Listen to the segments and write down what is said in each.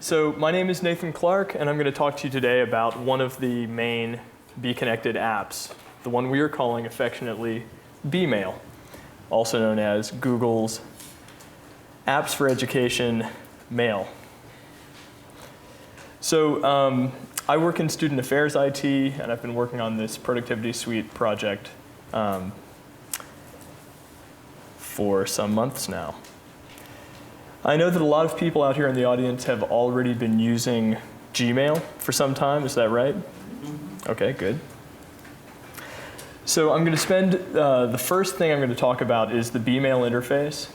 So my name is Nathan Clark, and I'm going to talk to you today about one of the main bConnected apps, the one we are calling affectionately bMail, also known as Google's Apps for Education Mail. So I work in student affairs IT, and I've been working on this productivity suite project for some months now. I know that a lot of people out here in the audience have already been using Gmail for some time. Is that right? Okay, good. So I'm going to spend, the first thing I'm going to talk about is the bMail interface.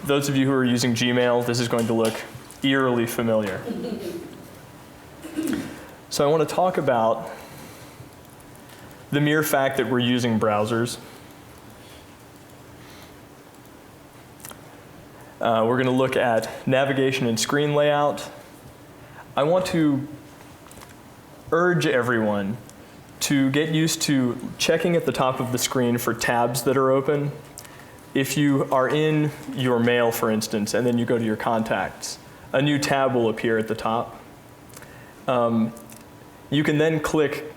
Those of you who are using Gmail, this is going to look eerily familiar. So I want to talk about the mere fact that we're using browsers. We're going to look at navigation and screen layout. I want to urge everyone to get used to checking at the top of the screen for tabs that are open. If you are in your mail, for instance, and then you go to your contacts, a new tab will appear at the top. You can then click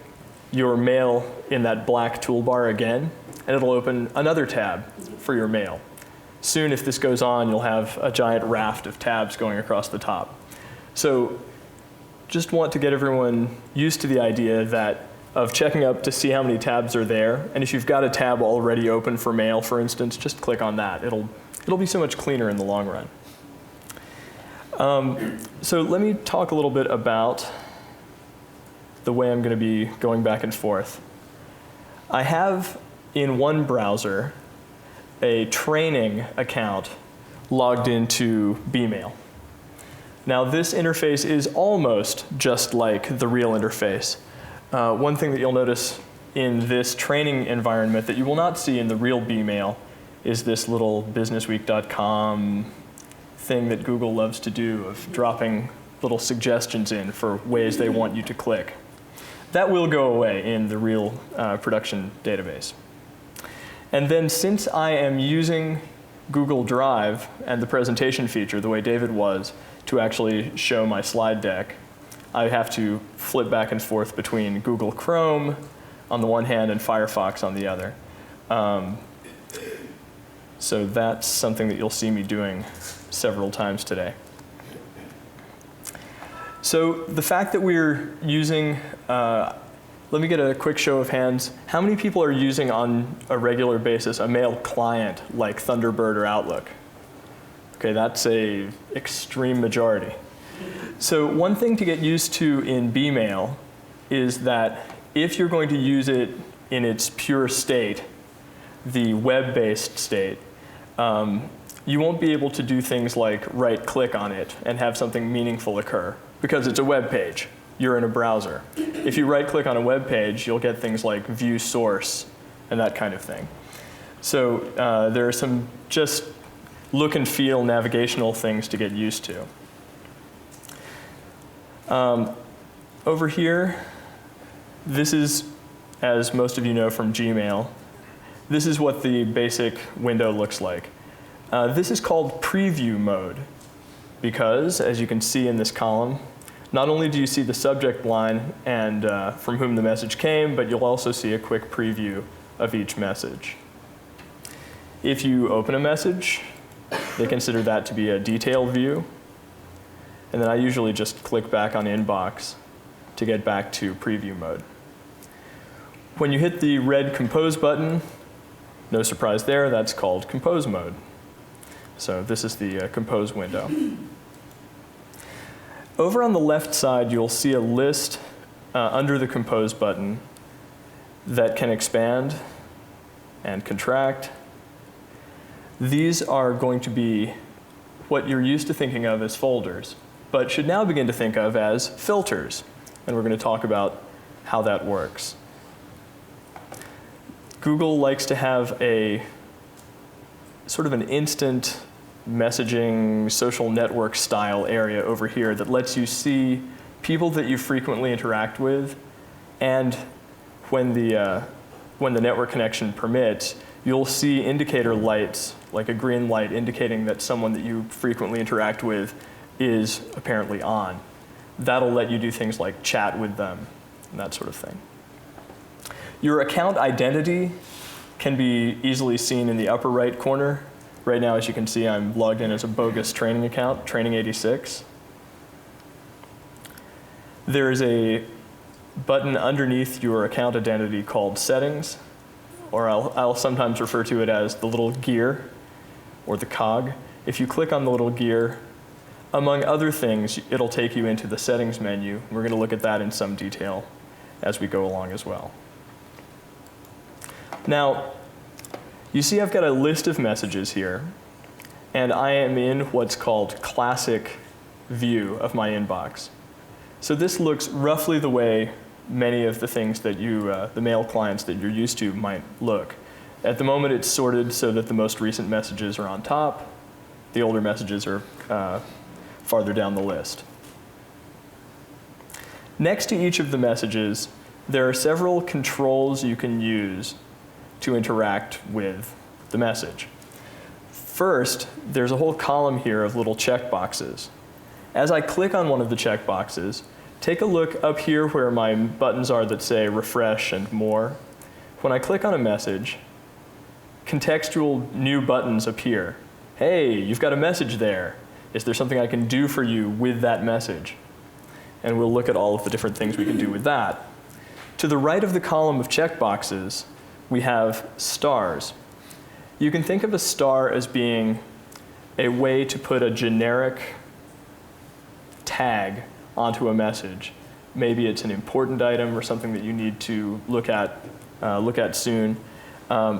your mail in that black toolbar again, and it'll open another tab for your mail. Soon, if this goes on, you'll have a giant raft of tabs going across the top. So just want to get everyone used to the idea that of checking up to see how many tabs are there. And if you've got a tab already open for mail, for instance, just click on that. It'll be so much cleaner in the long run. So let me talk a little bit about the way I'm going to be going back and forth. I have in one browser a training account logged into bMail. Now this interface is almost just like the real interface. One thing that you'll notice in this training environment that you will not see in the real bMail is this little businessweek.com thing that Google loves to do of dropping little suggestions in for ways they want you to click. That will go away in the real production database. And then since I am using Google Drive and the presentation feature, the way David was, to actually show my slide deck, I have to flip back and forth between Google Chrome on the one hand and Firefox on the other. So that's something that you'll see me doing several times today. So the fact that we're using, let me get a quick show of hands. How many people are using on a regular basis a mail client like Thunderbird or Outlook? Okay, that's an extreme majority. So one thing to get used to in bMail is that if you're going to use it in its pure state, the web-based state, you won't be able to do things like right-click on it and have something meaningful occur because it's a web page. You're in a browser. If you right-click on a web page, you'll get things like view source and that kind of thing. So there are some just look and feel navigational things to get used to. Over here, this is, as most of you know from Gmail, this is what the basic window looks like. This is called preview mode because, as you can see in this column, not only do you see the subject line and from whom the message came, but you'll also see a quick preview of each message. If you open a message, they consider that to be a detailed view. And then I usually just click back on inbox to get back to preview mode. When you hit the red compose button, no surprise there, that's called compose mode. So this is the compose window. Over on the left side, you'll see a list under the compose button that can expand and contract. These are going to be what you're used to thinking of as folders, but should now begin to think of as filters. And we're going to talk about how that works. Google likes to have a sort of an instant messaging, social network style area over here that lets you see people that you frequently interact with, and when the network connection permits, you'll see indicator lights, like a green light indicating that someone that you frequently interact with is apparently on. That'll let you do things like chat with them and that sort of thing. Your account identity can be easily seen in the upper right corner. Right now, as you can see, I'm logged in as a bogus training account, training86. There is a button underneath your account identity called Settings, or I'll sometimes refer to it as the little gear or the cog. If you click on the little gear, among other things, it'll take you into the Settings menu. We're going to look at that in some detail as we go along as well. Now, you see I've got a list of messages here, and I am in what's called classic view of my inbox. So this looks roughly the way many of the things that the mail clients that you're used to might look. At the moment, it's sorted so that the most recent messages are on top. The older messages are farther down the list. Next to each of the messages, there are several controls you can use to interact with the message. First, there's a whole column here of little checkboxes. As I click on one of the checkboxes, take a look up here where my buttons are that say refresh and more. When I click on a message, contextual new buttons appear. Hey, you've got a message there. Is there something I can do for you with that message? And we'll look at all of the different things we can do with that. To the right of the column of checkboxes, we have stars. You can think of a star as being a way to put a generic tag onto a message. Maybe it's an important item or something that you need to look at soon.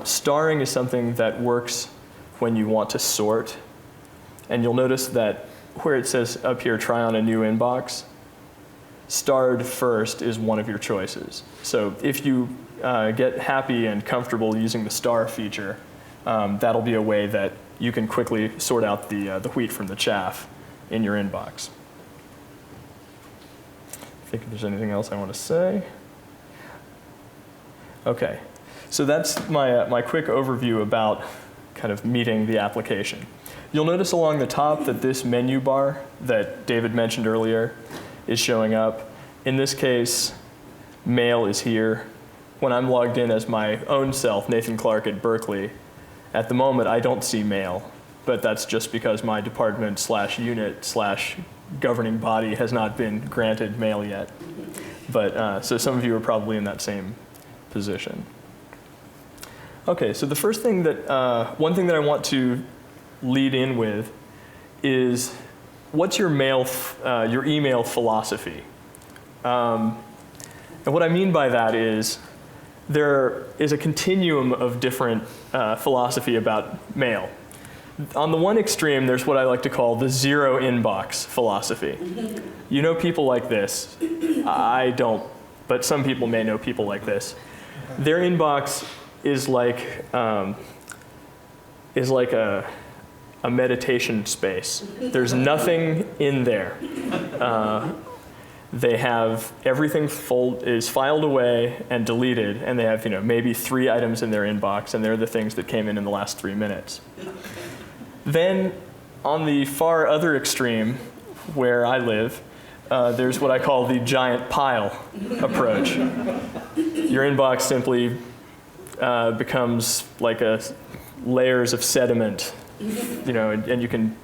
Starring is something that works when you want to sort. And you'll notice that where it says up here, try on a new inbox, starred first is one of your choices. So if you get happy and comfortable using the star feature, that'll be a way that you can quickly sort out the wheat from the chaff in your inbox. I think if there's anything else I want to say. Okay, so that's my quick overview about kind of meeting the application. You'll notice along the top that this menu bar that David mentioned earlier is showing up. In this case, mail is here. When I'm logged in as my own self, Nathan Clark at Berkeley, at the moment I don't see mail, but that's just because my department/unit/governing body has not been granted mail yet. But so some of you are probably in that same position. Okay, so the first thing that, one thing that I want to lead in with is what's your your email philosophy? And what I mean by that is there is a continuum of different philosophy about mail. On the one extreme, there's what I like to call the zero inbox philosophy. You know people like this. I don't, but some people may know people like this. Their inbox is like a meditation space. There's nothing in there. They have everything is filed away and deleted, and they have maybe 3 items in their inbox, and they're the things that came in the last 3 minutes. Then on the far other extreme, where I live, there's what I call the giant pile approach. Your inbox simply becomes like layers of sediment, and you can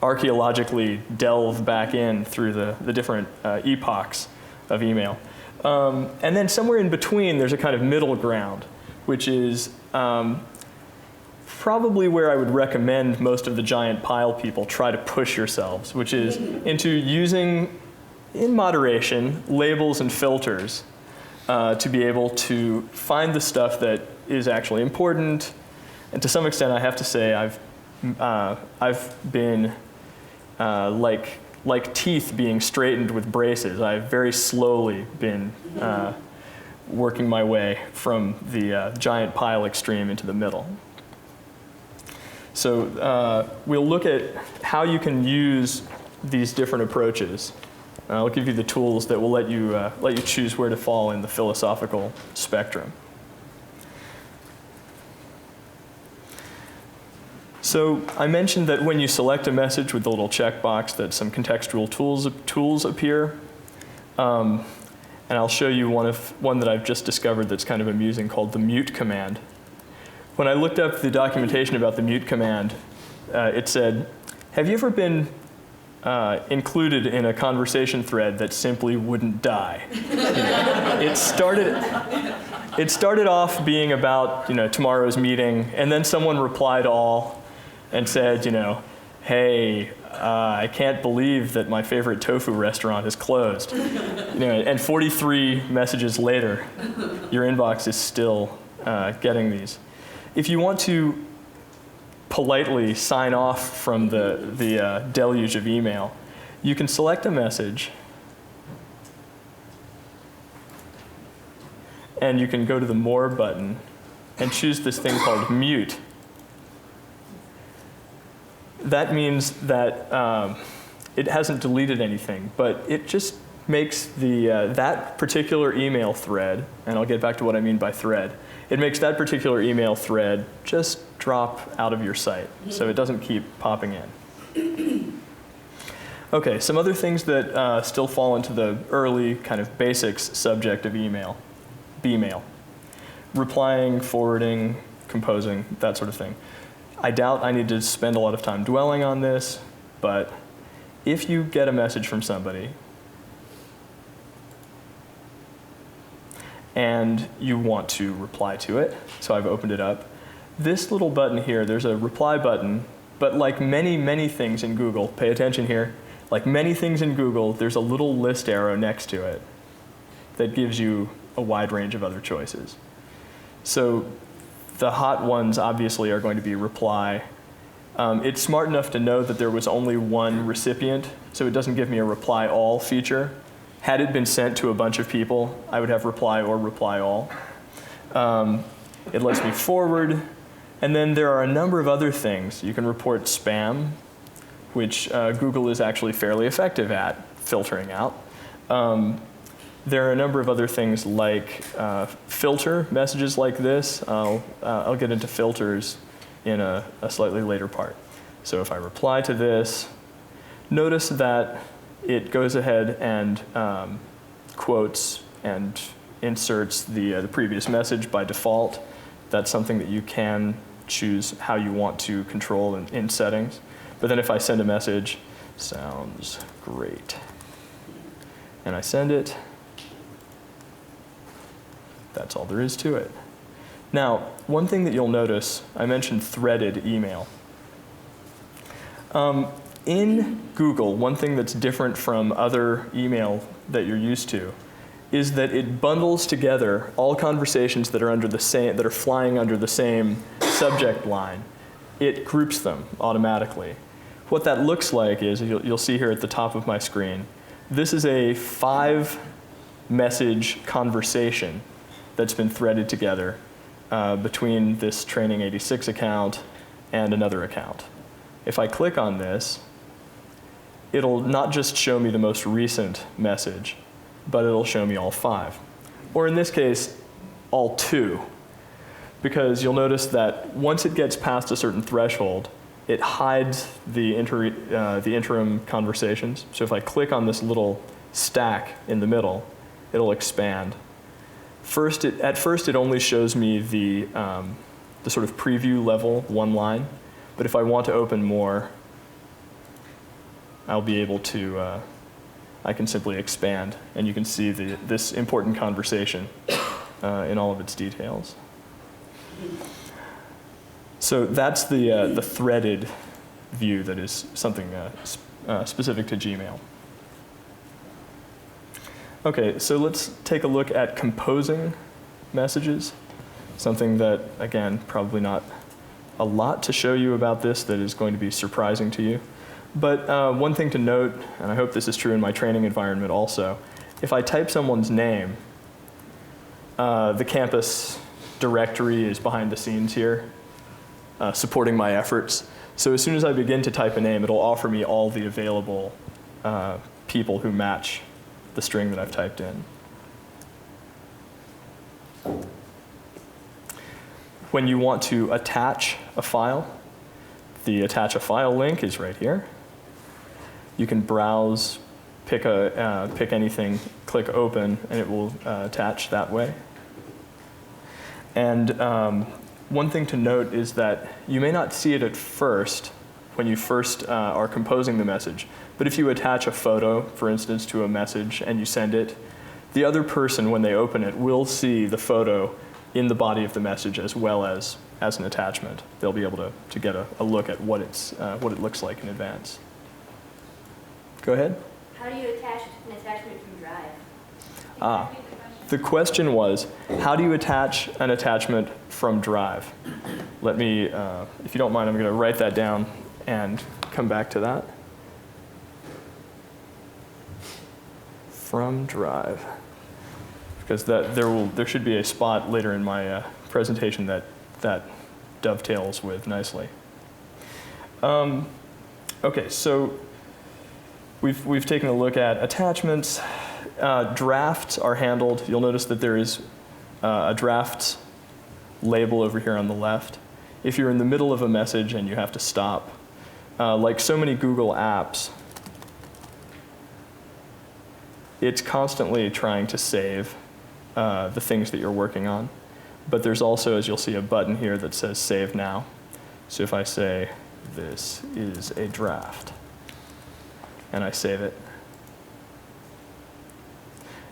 archaeologically delve back in through the different epochs of email. And then somewhere in between, there's a kind of middle ground, which is probably where I would recommend most of the giant pile people try to push yourselves, which is into using, in moderation, labels and filters to be able to find the stuff that is actually important. And to some extent, I have to say, I've been like teeth being straightened with braces. I've very slowly been working my way from the giant pile extreme into the middle. So we'll look at how you can use these different approaches. I'll give you the tools that will let you choose where to fall in the philosophical spectrum. So I mentioned that when you select a message with the little checkbox that some contextual tools appear. And I'll show you one that I've just discovered that's kind of amusing called the mute command. When I looked up the documentation about the mute command, it said, have you ever been included in a conversation thread that simply wouldn't die? It started off being about tomorrow's meeting, and then someone replied all and said, hey, I can't believe that my favorite tofu restaurant is closed. And 43 messages later, your inbox is still getting these. If you want to politely sign off from the deluge of email, you can select a message, and you can go to the More button and choose this thing called Mute. That means that it hasn't deleted anything, but it just makes that particular email thread, and I'll get back to what I mean by thread, it makes that particular email thread just drop out of your site, so it doesn't keep popping in. Okay, some other things that still fall into the early kind of basics subject of email, bMail. Replying, forwarding, composing, that sort of thing. I doubt I need to spend a lot of time dwelling on this, but if you get a message from somebody and you want to reply to it, so I've opened it up, this little button here, there's a reply button, but like many, many things in Google, pay attention here, like many things in Google, there's a little list arrow next to it that gives you a wide range of other choices. So the hot ones obviously are going to be reply. It's smart enough to know that there was only one recipient, so it doesn't give me a reply all feature. Had it been sent to a bunch of people, I would have reply or reply all. It lets me forward. And then there are a number of other things. You can report spam, which Google is actually fairly effective at filtering out. There are a number of other things like filter messages like this. I'll get into filters in a slightly later part. So if I reply to this, notice that it goes ahead and quotes and inserts the previous message by default. That's something that you can choose how you want to control in settings. But then if I send a message, sounds great, and I send it, that's all there is to it. Now, one thing that you'll notice, I mentioned threaded email. In Google, one thing that's different from other email that you're used to is that it bundles together all conversations that are under the same, that are flying under the same subject line. It groups them automatically. What that looks like is, you'll see here at the top of my screen, this is a 5-message conversation that's been threaded together between this Training 86 account and another account. If I click on this, it'll not just show me the most recent message, but it'll show me all 5. Or in this case, all 2. Because you'll notice that once it gets past a certain threshold, it hides the interim conversations. So if I click on this little stack in the middle, it'll expand. At first, it only shows me the sort of preview level, one line. But if I want to open more, I'll be able to, I can simply expand. And you can see this important conversation in all of its details. So that's the threaded view that is something specific to Gmail. Okay, so let's take a look at composing messages, something that, again, probably not a lot to show you about this that is going to be surprising to you. But one thing to note, and I hope this is true in my training environment also, if I type someone's name, the campus directory is behind the scenes here, supporting my efforts. So as soon as I begin to type a name, it'll offer me all the available people who match the string that I've typed in. When you want to attach a file, The attach a file link is right here. You can browse, pick anything, click open, and it will attach that way. And one thing to note is that you may not see it at first when you first are composing the message, but if you attach a photo, for instance, to a message and you send it, the other person, when they open it, will see the photo in the body of the message as well as an attachment. They'll be able to get a look at what it looks like in advance. Go ahead. How do you attach an attachment from Drive? The question was, how do you attach an attachment from Drive? Let me, if you don't mind, I'm going to write that down and come back to that. From Drive. Because there should be a spot later in my presentation that dovetails with nicely. Okay, so we've taken a look at attachments. Drafts are handled. You'll notice that there is a drafts label over here on the left. If you're in the middle of a message and you have to stop, like so many Google apps, it's constantly trying to save the things that you're working on. But there's also, as you'll see, a button here that says Save Now. So if I say, this is a draft, and I save it,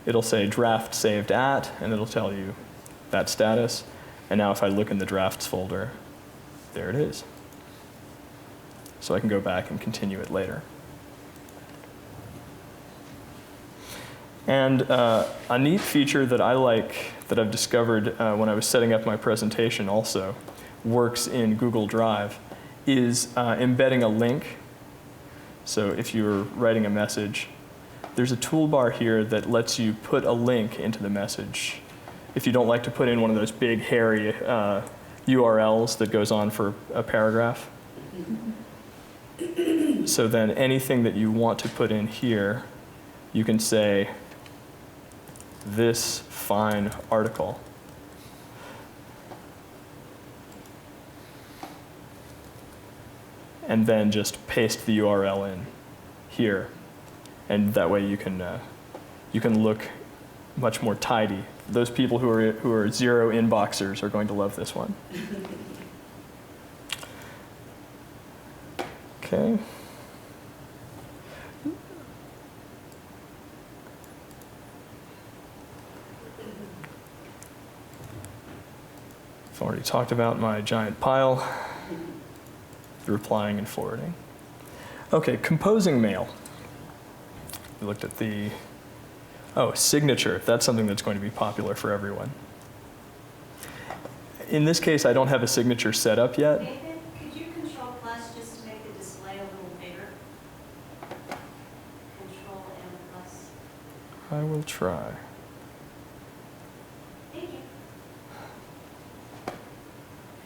it'll say draft saved at, and it'll tell you that status. And now if I look in the drafts folder, there it is. So I can go back and continue it later. And a neat feature that I like, that I've discovered when I was setting up my presentation also, works in Google Drive, is embedding a link. So if you're writing a message, there's a toolbar here that lets you put a link into the message. If you don't like to put in one of those big, hairy URLs that goes on for a paragraph. So then anything that you want to put in here, you can say, this fine article. And then just paste the URL in here. And that way you can look much more tidy. Those people who are zero inboxers are going to love this one. Okay. I've already talked about my giant pile, replying and forwarding. Okay, composing mail. We looked at the, signature. That's something that's going to be popular for everyone. In this case, I don't have a signature set up yet. David, could you Control plus just to make the display a little bigger? Control and plus. I will try. Thank you.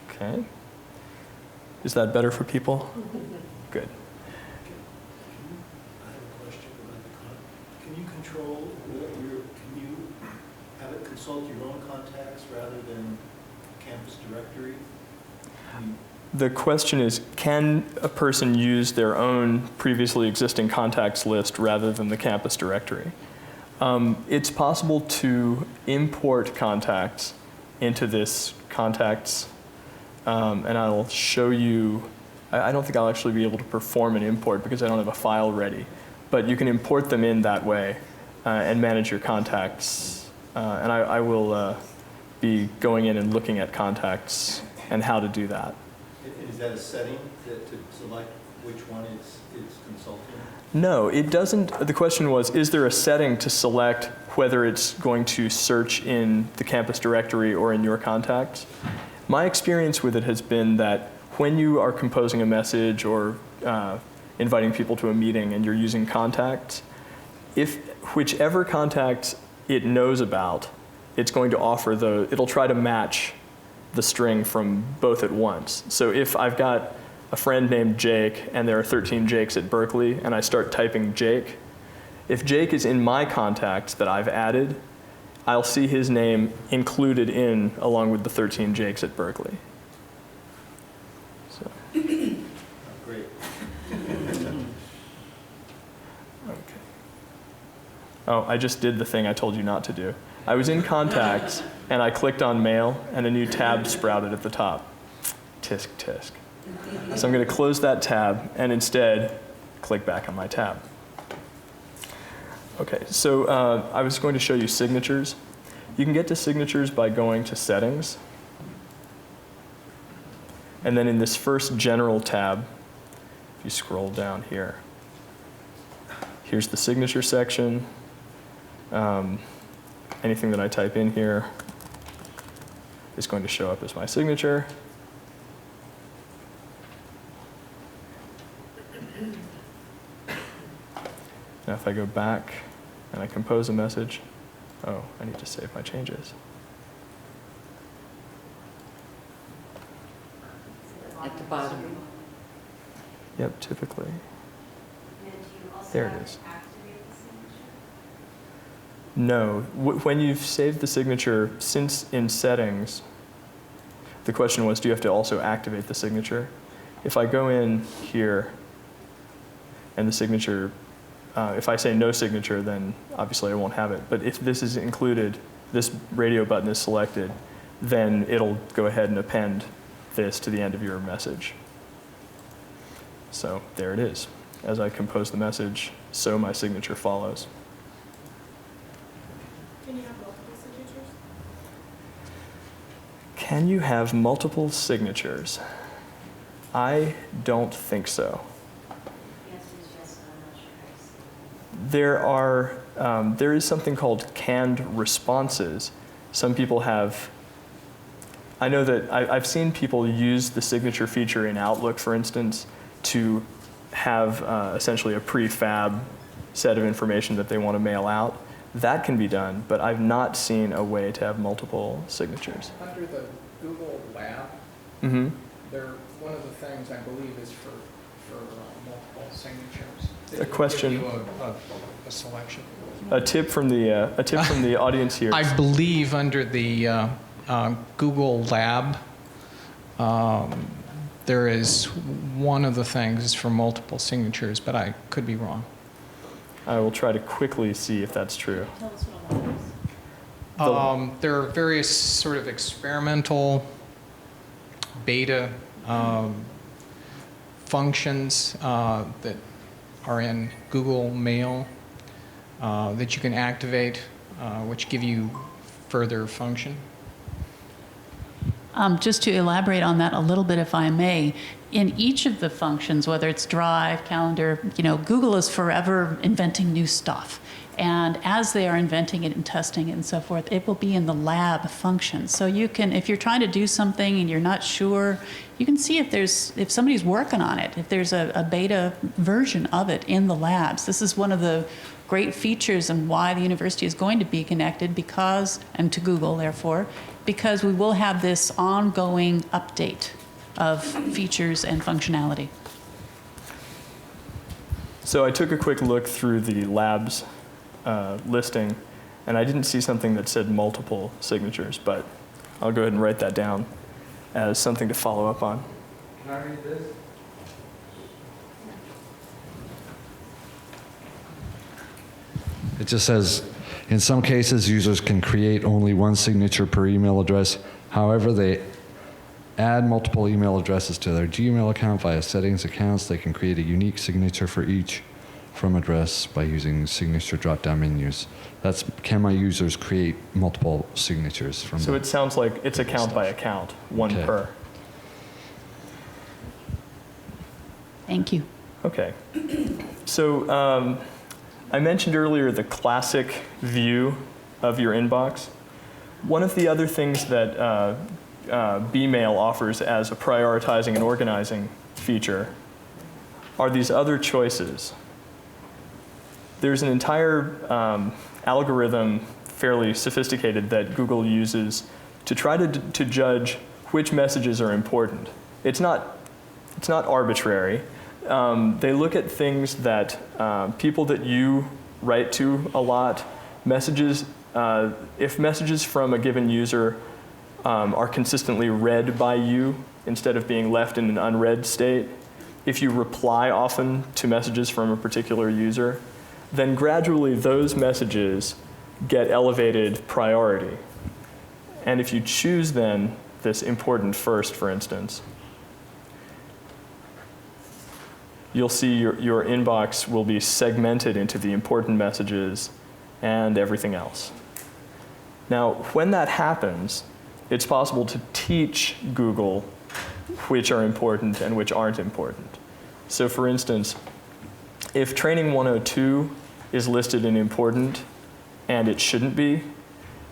Okay. Is that better for people? Good. I have a question about can you control can you have it consult your own contacts rather than campus directory? The question is, can a person use their own previously existing contacts list rather than the campus directory? It's possible to import contacts into this contacts, and I'll show you. I don't think I'll actually be able to perform an import because I don't have a file ready, but you can import them in that way and manage your contacts. And I will be going in and looking at contacts and how to do that. Is that a setting to select which one it's consulting? No, it doesn't. The question was, is there a setting to select whether it's going to search in the campus directory or in your contacts? My experience with it has been that when you are composing a message or inviting people to a meeting and you're using contacts, if whichever contact it knows about, it's going to offer it'll try to match the string from both at once. So if I've got a friend named Jake and there are 13 Jakes at Berkeley and I start typing Jake, if Jake is in my contacts that I've added, I'll see his name included in along with the 13 Jakes at Berkeley. So. Oh, I just did the thing I told you not to do. I was in Contacts, and I clicked on Mail, and a new tab sprouted at the top. Tisk, tisk. So I'm going to close that tab, and instead, click back on my tab. Okay, so I was going to show you signatures. You can get to signatures by going to Settings. And then in this first General tab, if you scroll down here, here's the signature section. Anything that I type in here is going to show up as my signature. Now if I go back and I compose a message, oh, I need to save my changes. At the bottom. Yep, typically. And do you also There it have is. to activate the signature? No. When you've saved the signature, since in Settings, the question was, do you have to also activate the signature? If I go in here and the signature, if I say no signature, then obviously I won't have it. But if this is included, this radio button is selected, then it'll go ahead and append this to the end of your message. So there it is. As I compose the message, so my signature follows. Can you have multiple signatures? Can you have multiple signatures? I don't think so. The answer is yes, but I'm not sure how to see it. There is something called canned responses. Some people have, I know that I've seen people use the signature feature in Outlook, for instance, to have essentially a prefab set of information that they want to mail out. That can be done, but I've not seen a way to have multiple signatures. Under the Google Lab, Mm-hmm. one of the things I believe is for multiple signatures. A question. Give you a selection. A tip from the audience here. I believe under the Google Lab, there is one of the things is for multiple signatures, but I could be wrong. I will try to quickly see if that's true. Tell us what all that is. There are various sort of experimental beta functions that are in Google Mail that you can activate, which give you further function. Just to elaborate on that a little bit, if I may, in each of the functions, whether it's Drive, Calendar, Google is forever inventing new stuff. And as they are inventing it and testing it and so forth, it will be in the lab function. So you can, if you're trying to do something and you're not sure, you can see if somebody's working on it, if there's a beta version of it in the labs. This is one of the great features and why the university is going to be connected and to Google, therefore, because we will have this ongoing update of features and functionality. So I took a quick look through the labs listing, and I didn't see something that said multiple signatures, but I'll go ahead and write that down as something to follow up on. Can I read this? It just says, in some cases, users can create only one signature per email address. However, they add multiple email addresses to their Gmail account via settings accounts. They can create a unique signature for each from address by using signature drop-down menus. That's, can my users create multiple signatures from So it sounds like it's account by account, one Okay. per. Thank you. Okay. So I mentioned earlier the classic view of your inbox. One of the other things that bMail offers as a prioritizing and organizing feature are these other choices. There's an entire algorithm, fairly sophisticated, that Google uses to try to judge which messages are important. It's not arbitrary. They look at things that people that you write to a lot, messages, if messages from a given user are consistently read by you instead of being left in an unread state, if you reply often to messages from a particular user, then gradually those messages get elevated priority. And if you choose then this important first, for instance, you'll see your inbox will be segmented into the important messages and everything else. Now, when that happens, it's possible to teach Google which are important and which aren't important. So for instance, if training 102 is listed in important and it shouldn't be,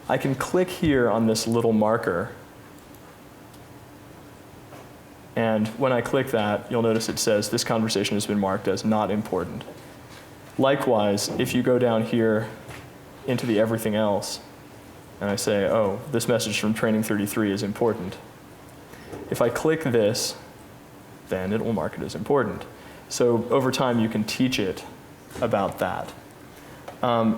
I can click here on this little marker. And when I click that, you'll notice it says this conversation has been marked as not important. Likewise, if you go down here into the everything else, and I say, oh, this message from training 33 is important. If I click this, then it will mark it as important. So over time, you can teach it about that.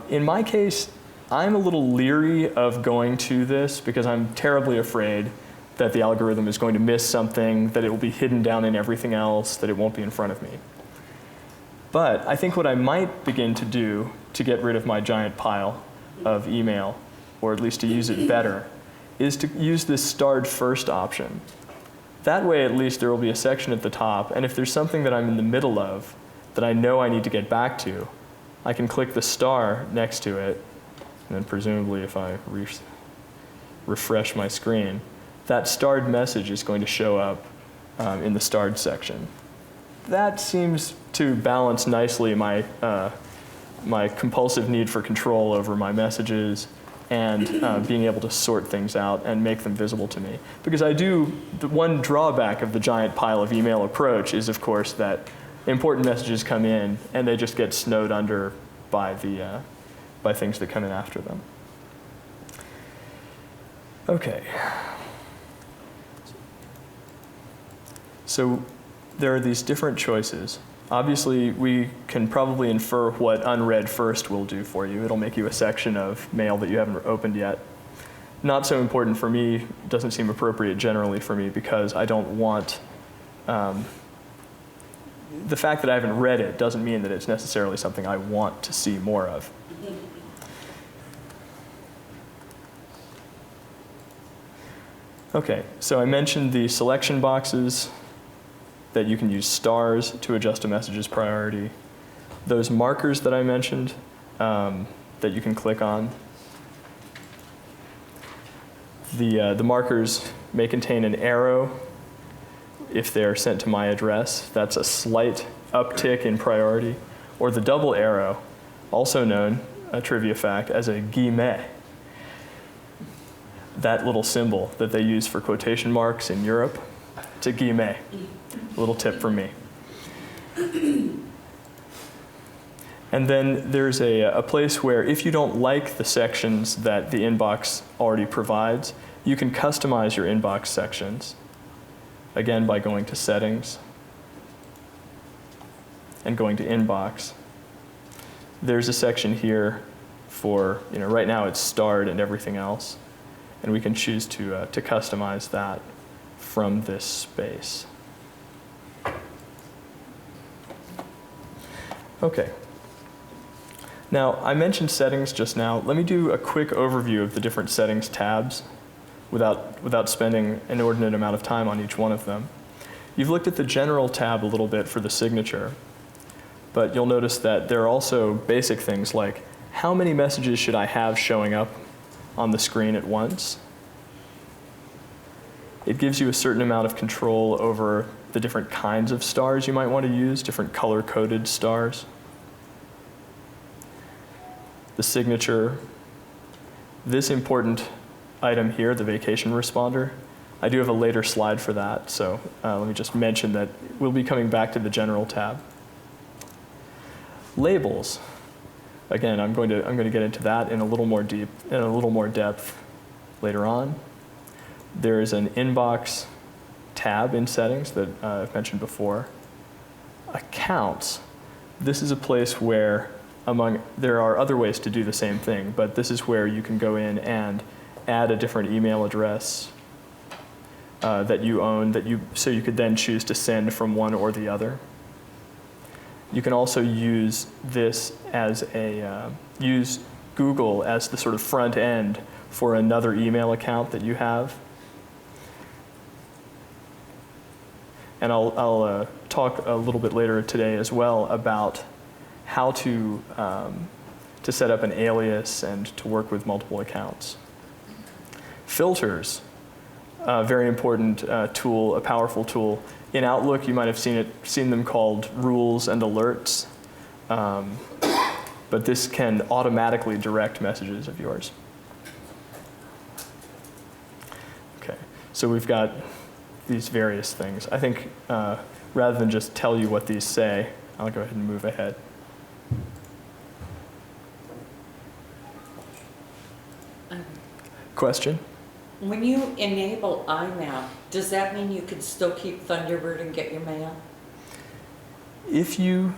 In my case, I'm a little leery of going to this because I'm terribly afraid that the algorithm is going to miss something, that it will be hidden down in everything else, that it won't be in front of me. But I think what I might begin to do to get rid of my giant pile of email, or at least to use it better, is to use this starred first option. That way, at least, there will be a section at the top, and if there's something that I'm in the middle of that I know I need to get back to, I can click the star next to it, and then presumably if I refresh my screen, that starred message is going to show up in the starred section. That seems to balance nicely my, my compulsive need for control over my messages and being able to sort things out and make them visible to me. Because the one drawback of the giant pile of email approach is, of course, that important messages come in and they just get snowed under by things that come in after them. Okay. So there are these different choices. Obviously, we can probably infer what unread first will do for you. It'll make you a section of mail that you haven't opened yet. Not so important for me, doesn't seem appropriate generally for me because I don't want, the fact that I haven't read it doesn't mean that it's necessarily something I want to see more of. Okay, so I mentioned the selection boxes, that you can use stars to adjust a message's priority. Those markers that I mentioned that you can click on. The markers may contain an arrow if they're sent to my address. That's a slight uptick in priority. Or the double arrow, also known, a trivia fact, as a guillemet. That little symbol that they use for quotation marks in Europe, it's a guillemet. A little tip from me. And then there's a place where if you don't like the sections that the inbox already provides, you can customize your inbox sections. Again, by going to Settings and going to Inbox. There's a section here for, right now it's starred and everything else. And we can choose to customize that from this space. Okay. Now, I mentioned settings just now. Let me do a quick overview of the different settings tabs without spending an inordinate amount of time on each one of them. You've looked at the general tab a little bit for the signature, but you'll notice that there are also basic things like how many messages should I have showing up on the screen at once? It gives you a certain amount of control over the different kinds of stars you might want to use, different color-coded stars. The signature, this important item here, the vacation responder, I do have a later slide for that, so let me just mention that we'll be coming back to the general tab. Labels, again, I'm going to get into that in a little more depth later on. There is an inbox tab in settings that I've mentioned before. Accounts, this is a place where there are other ways to do the same thing, but this is where you can go in and add a different email address that you own, so you could then choose to send from one or the other. You can also use this as use Google as the sort of front end for another email account that you have. And I'll talk a little bit later today as well about how to set up an alias and to work with multiple accounts. Filters, a very important tool, a powerful tool. In Outlook, you might have seen them called rules and alerts, but this can automatically direct messages of yours. Okay, so we've got these various things. I think rather than just tell you what these say, I'll go ahead and move ahead. Question? When you enable IMAP, does that mean you can still keep Thunderbird and get your mail? If you,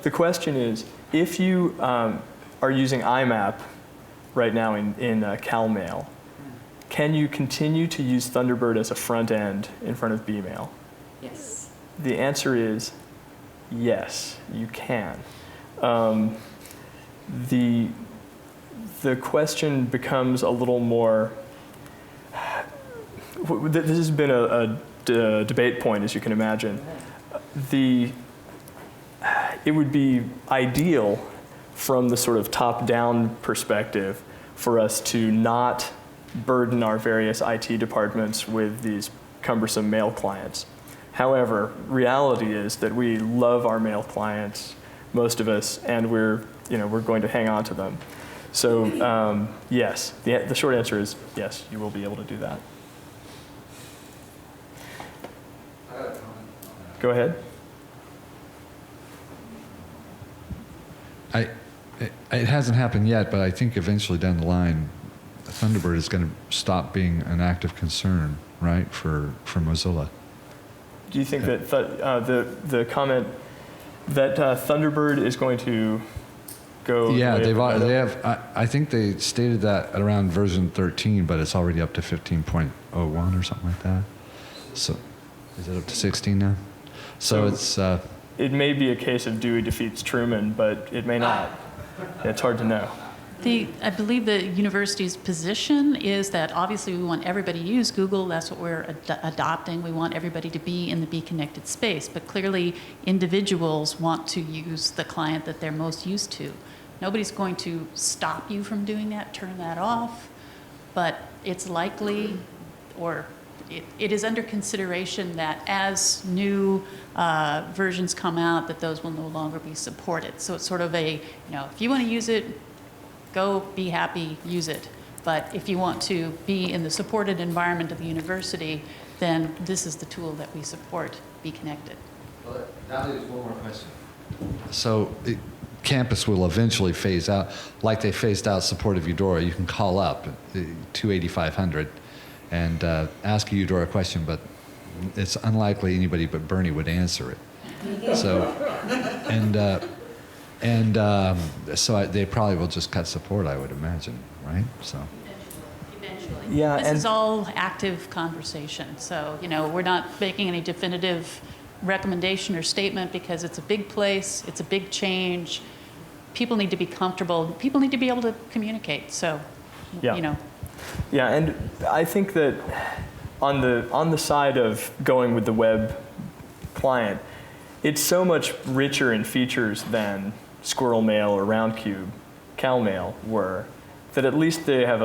the question is, if you are using IMAP right now in CalMail, can you continue to use Thunderbird as a front end in front of bMail? Yes. The answer is yes, you can. The question becomes a little more. This has been a debate point, as you can imagine. It would be ideal from the sort of top-down perspective for us to not burden our various IT departments with these cumbersome mail clients. However, reality is that we love our mail clients, most of us, and we're going to hang on to them. So yes, the short answer is yes, you will be able to do that. Go ahead. It hasn't happened yet, but I think eventually down the line, Thunderbird is going to stop being an active concern, right, for Mozilla. Do you think that the comment that Thunderbird is going to go? Yeah, they have. I think they stated that at around version 13, but it's already up to 15.01 or something like that. So, is it up to 16 now? So it's. It may be a case of Dewey defeats Truman, but it may not. It's hard to know. I believe the university's position is that obviously we want everybody to use Google. That's what we're adopting. We want everybody to be in the bConnected space. But clearly, individuals want to use the client that they're most used to. Nobody's going to stop you from doing that, turn that off. But it's likely, or it is under consideration that as new versions come out, that those will no longer be supported. So it's sort of a, if you want to use it, go, be happy, use it. But if you want to be in the supported environment of the university, then this is the tool that we support, bConnected. Well, that leaves one more question. So campus will eventually phase out, like they phased out support of Eudora. You can call up 28500 and ask a Eudora question, but it's unlikely anybody but Bernie would answer it. So, so they probably will just cut support, I would imagine, right? So. Eventually. Yeah, This is all active conversation. So, we're not making any definitive recommendation or statement because it's a big place, it's a big change. People need to be comfortable. People need to be able to communicate. So, Yeah. Yeah, and I think that on the side of going with the web client, it's so much richer in features than Squirrel Mail or Roundcube CalMail were, that at least they have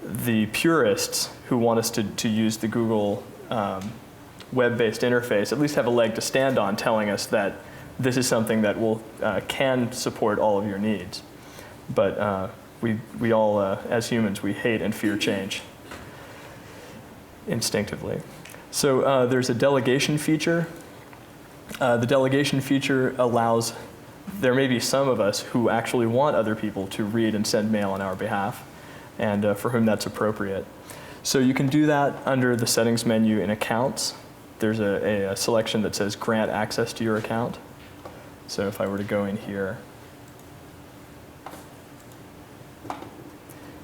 the purists who want us to use the Google web-based interface at least have a leg to stand on, telling us that this is something that can support all of your needs. But we all, as humans, we hate and fear change instinctively. So there's a delegation feature. The delegation feature allows, there may be some of us who actually want other people to read and send mail on our behalf, and for whom that's appropriate. So you can do that under the settings menu in accounts. There's a selection that says grant access to your account. So if I were to go in here,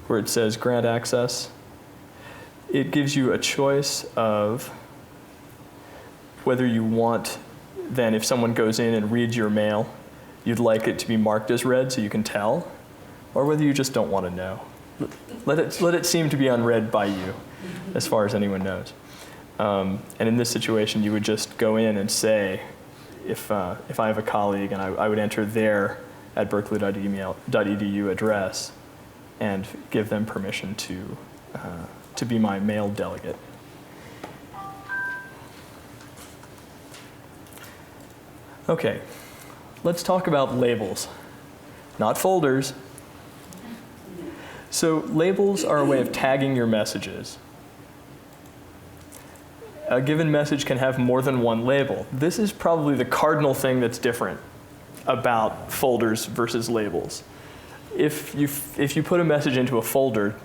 where it says grant access, it gives you a choice of whether you want then if someone goes in and reads your mail, you'd like it to be marked as read so you can tell, or whether you just don't want to know. Let it seem to be unread by you, as far as anyone knows. And in this situation, you would just go in and say, if I have a colleague, and I would enter their at berkeley.edu address and give them permission to be my mail delegate. Okay, let's talk about labels, not folders. So labels are a way of tagging your messages. A given message can have more than one label. This is probably the cardinal thing that's different about folders versus labels. If you put a message into a folder,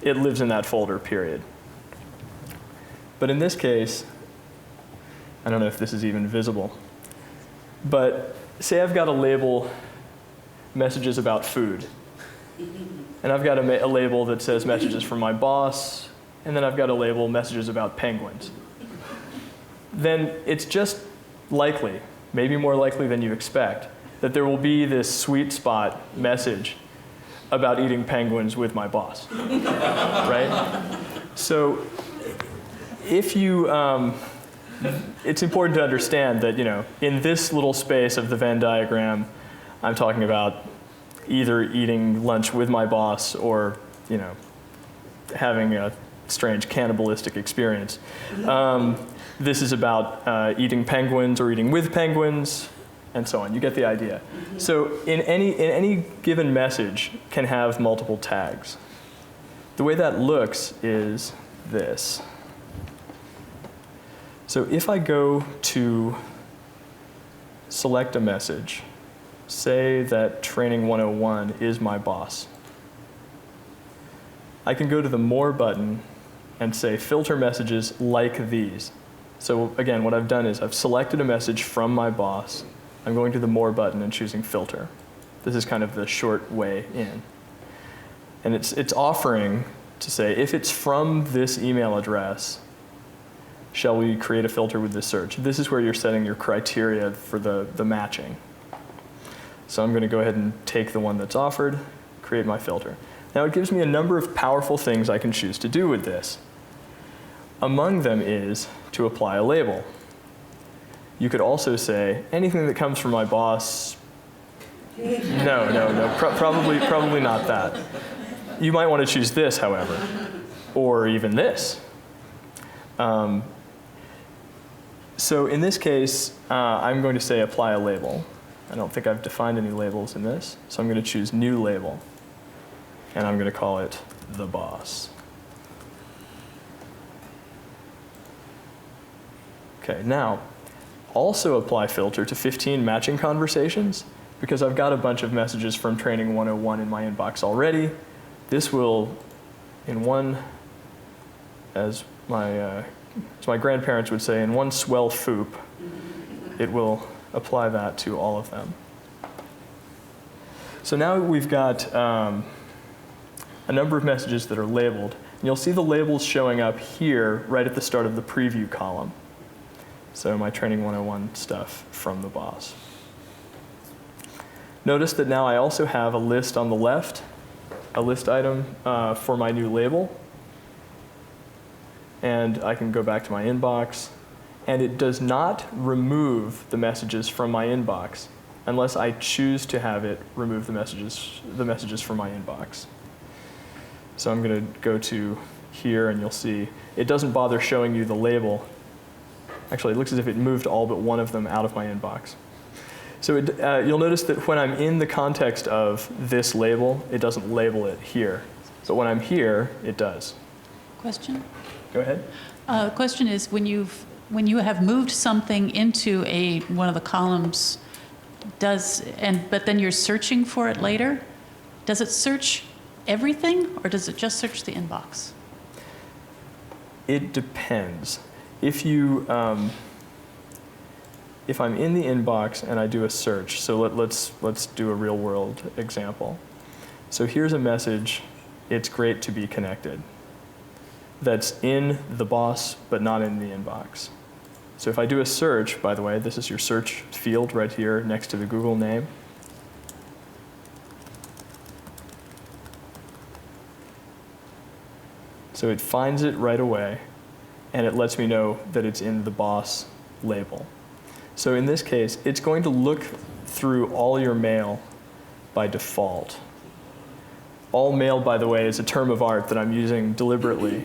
it lives in that folder, period. But in this case, I don't know if this is even visible, but say I've got a label, messages about food. And I've got a label that says messages from my boss, and then I've got a label, messages about penguins. Then it's just likely, maybe more likely than you expect, that there will be this sweet spot message about eating penguins with my boss, right? So if you, it's important to understand that, in this little space of the Venn diagram, I'm talking about either eating lunch with my boss or, having a strange cannibalistic experience. This is about eating penguins or eating with penguins, and so on. You get the idea. So in any given message can have multiple tags. The way that looks is this. So if I go to select a message, say that Training 101 is my boss, I can go to the More button and say filter messages like these. So again, what I've done is I've selected a message from my boss. I'm going to the More button and choosing filter. This is kind of the short way in. And it's offering to say, if it's from this email address, shall we create a filter with this search? This is where you're setting your criteria for the matching. So I'm going to go ahead and take the one that's offered, create my filter. Now it gives me a number of powerful things I can choose to do with this. Among them is to apply a label. You could also say, anything that comes from my boss, no, probably not that. You might want to choose this, however, or even this. So in this case, I'm going to say apply a label. I don't think I've defined any labels in this, so I'm going to choose new label, and I'm going to call it the boss. Okay, now, also apply filter to 15 matching conversations, because I've got a bunch of messages from Training 101 in my inbox already. This will, in one, as my grandparents would say, in one swell foop, it will apply that to all of them. So now we've got a number of messages that are labeled. And you'll see the labels showing up here right at the start of the preview column. So my Training 101 stuff from the boss. Notice that now I also have a list on the left, a list item for my new label. And I can go back to my inbox. And it does not remove the messages from my inbox unless I choose to have it remove the messages from my inbox. So I'm going to go to here, and you'll see it doesn't bother showing you the label. Actually, it looks as if it moved all but one of them out of my inbox. So you'll notice that when I'm in the context of this label, it doesn't label it here. But when I'm here, it does. Question? Go ahead. The question is, when you have moved something into one of the columns, but then you're searching for it later, does it search everything, or does it just search the inbox? It depends. If I'm in the inbox and I do a search, so let's do a real world example. So here's a message, it's great to be connected. That's in the boss, but not in the inbox. So if I do a search, by the way, this is your search field right here next to the Google name. So it finds it right away, and it lets me know that it's in the boss label. So in this case, it's going to look through all your mail by default. All mail, by the way, is a term of art that I'm using deliberately.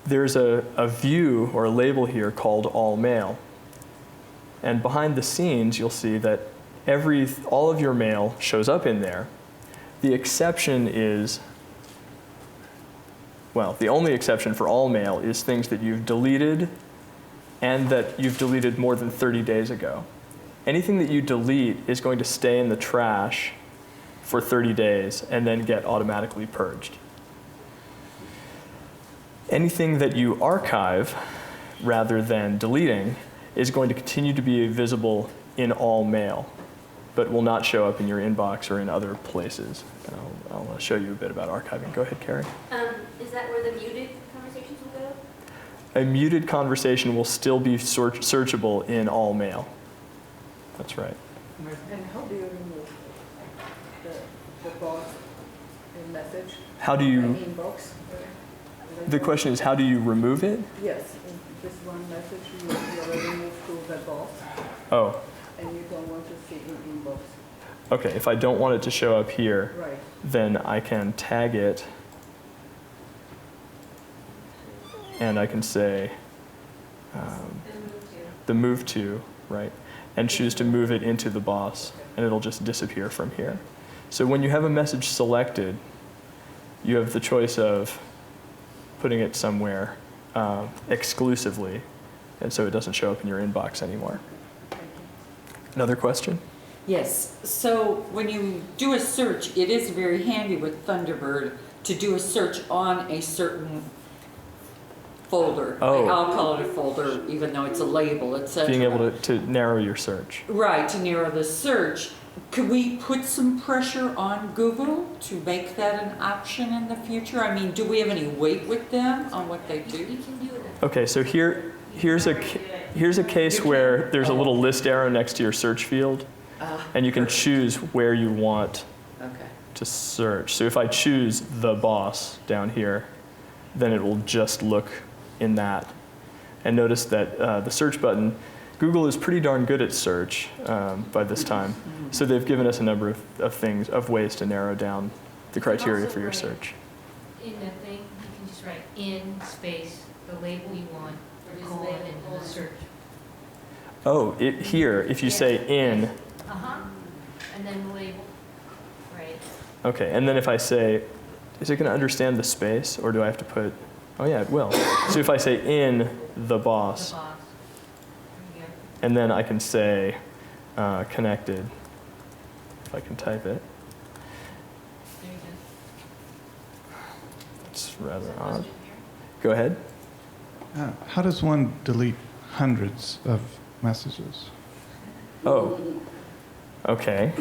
There's a view or a label here called all mail. And behind the scenes, you'll see that all of your mail shows up in there. The exception is, well, the only exception for all mail is things that you've deleted and that you've deleted more than 30 days ago. Anything that you delete is going to stay in the trash for 30 days and then get automatically purged. Anything that you archive rather than deleting is going to continue to be visible in all mail, but will not show up in your inbox or in other places. And I'll show you a bit about archiving. Go ahead, Carrie. Is that where the muted conversations will go? A muted conversation will still be searchable in all mail. That's right. And how do you remove the box in message? How do you, Inbox? the question is, how do you remove it? Yes, in this one message you already moved to the box Oh, and you don't want to see in inbox. okay. If I don't want it to show up here, Right. then I can tag it and I can say the move to, right? And choose to move it into the boss, and it'll just disappear from here. So when you have a message selected, you have the choice of putting it somewhere exclusively, and so it doesn't show up in your inbox anymore. Another question? Yes, so when you do a search, it is very handy with Thunderbird to do a search on a certain folder. Oh. I'll call it a folder, even though it's a label, etc. Being able to narrow your search. Right, to narrow the search. Could we put some pressure on Google to make that an option in the future? I mean, do we have any weight with them on what they do? You can do it. Okay, so here's a case where there's a little list arrow next to your search field, and you can choose where you want Okay. to search. So if I choose the boss down here, then it will just look in that. And notice that the search button, Google is pretty darn good at search by this time. So they've given us a number of ways to narrow down the criteria Also for your write search. In the thing, you can just write in space the label you want, colon, and the search. Oh, here, if you say in, And then the label, right? okay, and then if I say, is it going to understand the space, or do I have to put, oh yeah, it will. So if I say in the The boss, boss. There you go. and then I can say connected, if I can type it. There you go. It's rather Is there a odd. question here? Go ahead. How does one delete hundreds of messages? Oh, okay.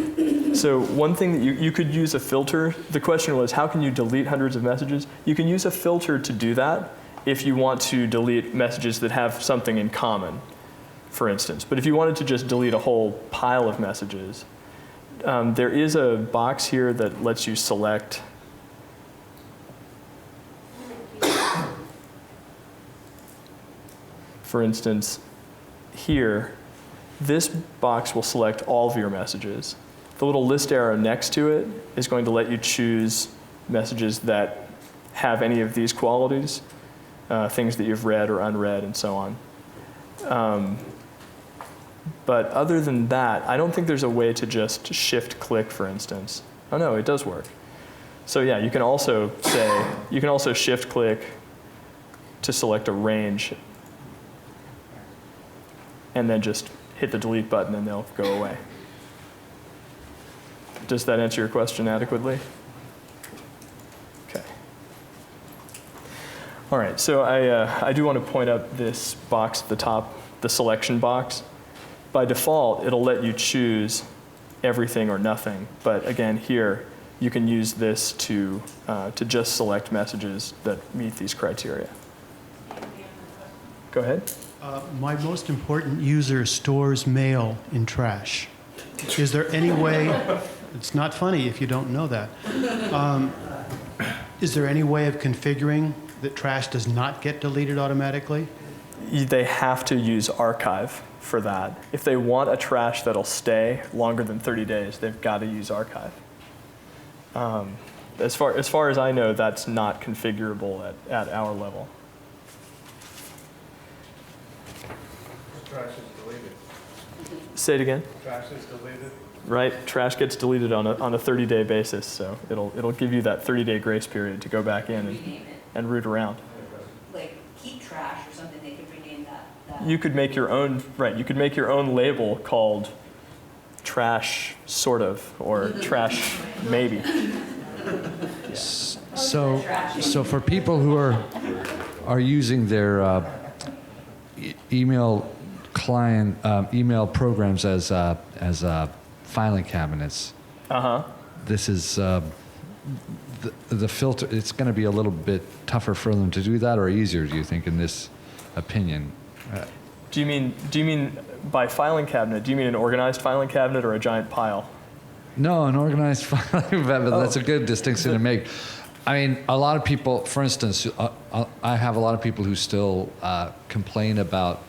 So one thing that you could use a filter. The question was, how can you delete hundreds of messages? You can use a filter to do that if you want to delete messages that have something in common, for instance. But if you wanted to just delete a whole pile of messages, there is a box here that lets you select. For instance, here, this box will select all of your messages. The little list arrow next to it is going to let you choose messages that have any of these qualities, things that you've read or unread and so on. But other than that, I don't think there's a way to just shift-click, for instance. Oh no, it does work. So yeah, you can also shift-click to select a range and then just hit the delete button and they'll go away. Does that answer your question adequately? Okay. All right, so I do want to point out this box at the top, the selection box. By default, it'll let you choose everything or nothing. But again, here, you can use this to just select messages that meet these criteria. Go ahead. My most important user stores mail in trash. Is there any way, it's not funny if you don't know that, is there any way of configuring that trash does not get deleted automatically? They have to use archive for that. If they want a trash that'll stay longer than 30 days, they've got to use archive. As far as I know, that's not configurable at our level. Trash is deleted. Say it again. Trash is deleted. Right, trash gets deleted on a 30-day basis, so it'll give you that 30-day grace period to go back in and root around. Like keep trash or something, they could rename that. You could make your own, right, you could make your own label called trash sort of, or trash maybe. So for people who are using their email client email programs as filing cabinets, this is the filter. It's going to be a little bit tougher for them to do that, or easier, do you think, in this opinion? Do you mean by filing cabinet? Do you mean an organized filing cabinet or a giant pile? No, an organized filing cabinet. That's a good distinction to make. I mean, a lot of people, for instance, I have a lot of people who still complain about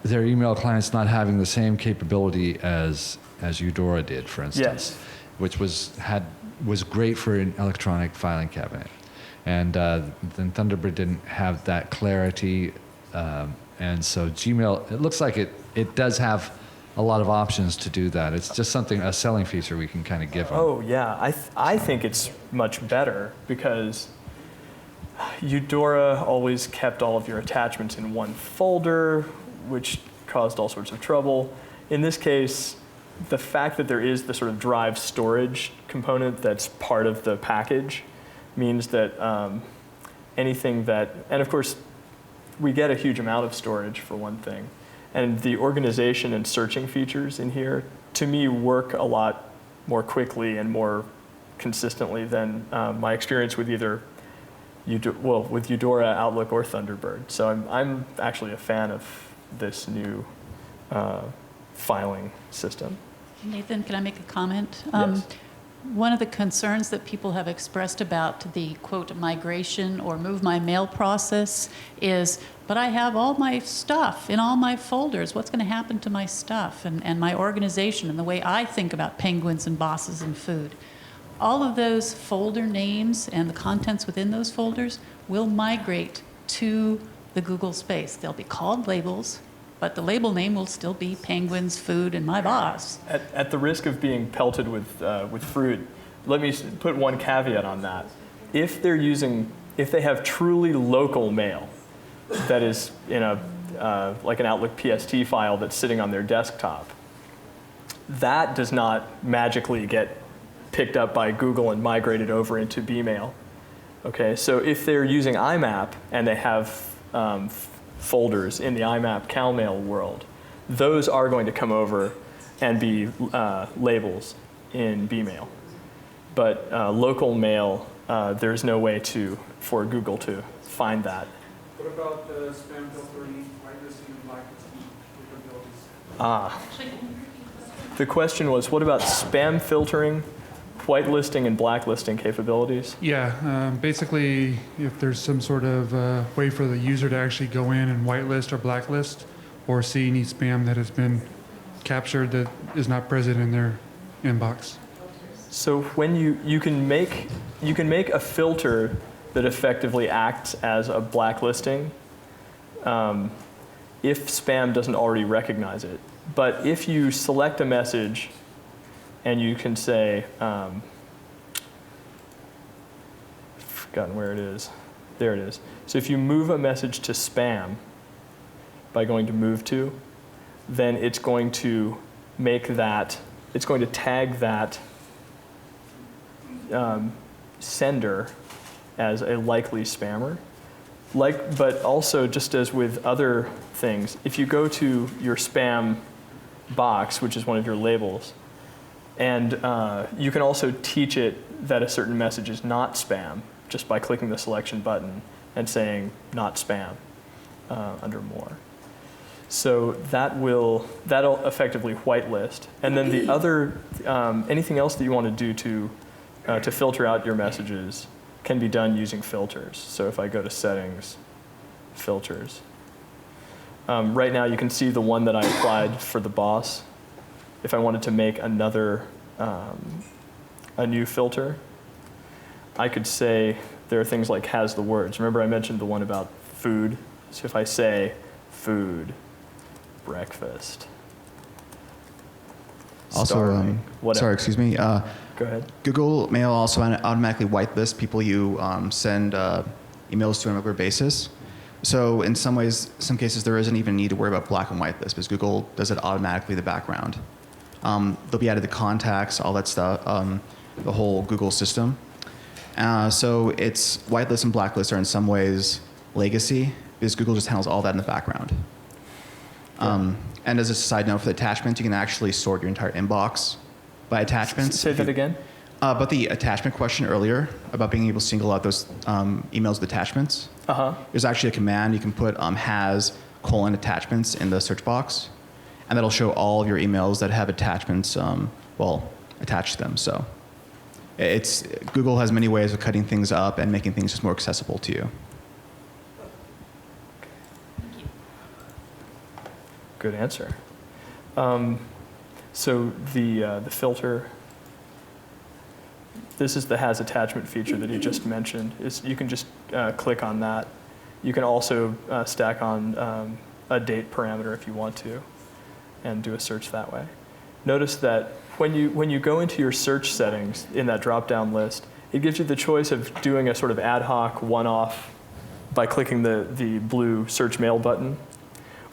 their email clients not having the same capability as Eudora did, for instance, which was great for an electronic filing cabinet, and then Thunderbird didn't have that clarity, and so Gmail, it looks like it does have a lot of options to do that. It's just a selling feature we can kind of give them. Oh yeah, I think it's much better because Eudora always kept all of your attachments in one folder, which caused all sorts of trouble. In this case, the fact that there is the sort of drive storage component that's part of the package means that anything that, and of course, we get a huge amount of storage for one thing. And the organization and searching features in here, to me, work a lot more quickly and more consistently than my experience with either with Eudora, Outlook, or Thunderbird. So I'm actually a fan of this new filing system. Nathan, can I make a comment? Yes. One of the concerns that people have expressed about the quote migration or move my mail process is, but I have all my stuff in all my folders. What's going to happen to my stuff and my organization and the way I think about penguins and bosses and food? All of those folder names and the contents within those folders will migrate to the Google space. They'll be called labels, but the label name will still be penguins, food, and my boss. At the risk of being pelted with fruit, let me put one caveat on that. If they have truly local mail that is in like an Outlook PST file that's sitting on their desktop, that does not magically get picked up by Google and migrated over into bMail. Okay, so if they're using IMAP and they have folders in the IMAP CalMail world, those are going to come over and be labels in bMail. But local mail, there's no way for Google to find that. What about the spam filtering, whitelisting, and blacklisting capabilities? The question was, what about spam filtering, whitelisting, and blacklisting capabilities? Yeah, basically, if there's some sort of way for the user to actually go in and whitelist or blacklist, or see any spam that has been captured that is not present in their inbox. So when you can make a filter that effectively acts as a blacklisting if spam doesn't already recognize it. But if you select a message and you can say, I've forgotten where it is. There it is. So if you move a message to spam by going to move to, then it's going to make that, it's going to tag that sender as a likely spammer. But also, just as with other things, if you go to your spam box, which is one of your labels, and you can also teach it that a certain message is not spam just by clicking the selection button and saying not spam. under more. So that'll effectively whitelist. And then the other, anything else that you want to do to filter out your messages can be done using filters. So if I go to settings, filters. Right now you can see the one that I applied for the boss. If I wanted to make another, a new filter, I could say there are things like has the words. Remember I mentioned the one about food? So if I say food, breakfast, Also, starving, whatever. sorry, excuse me. Go ahead. Google Mail also automatically whitelists people you send emails to on a regular basis. So in some ways, some cases, there isn't even need to worry about black and white lists because Google does it automatically in the background. They'll be added to contacts, all that stuff, the whole Google system. So it's whitelist and blacklist are in some ways legacy because Google just handles all that in the background. And as a side note for the attachments, you can actually sort your entire inbox by attachments. Say that again? About the attachment question earlier, about being able to single out those emails with attachments. There's actually a command you can put has : attachments in the search box, and that'll show all of your emails that have attachments, attached to them. So Google has many ways of cutting things up and making things just more accessible to you. Good answer. So the filter, this is the has attachment feature that you just mentioned. You can just click on that. You can also stack on a date parameter if you want to and do a search that way. Notice that when you go into your search settings in that drop-down list, it gives you the choice of doing a sort of ad hoc one-off by clicking the blue search mail button.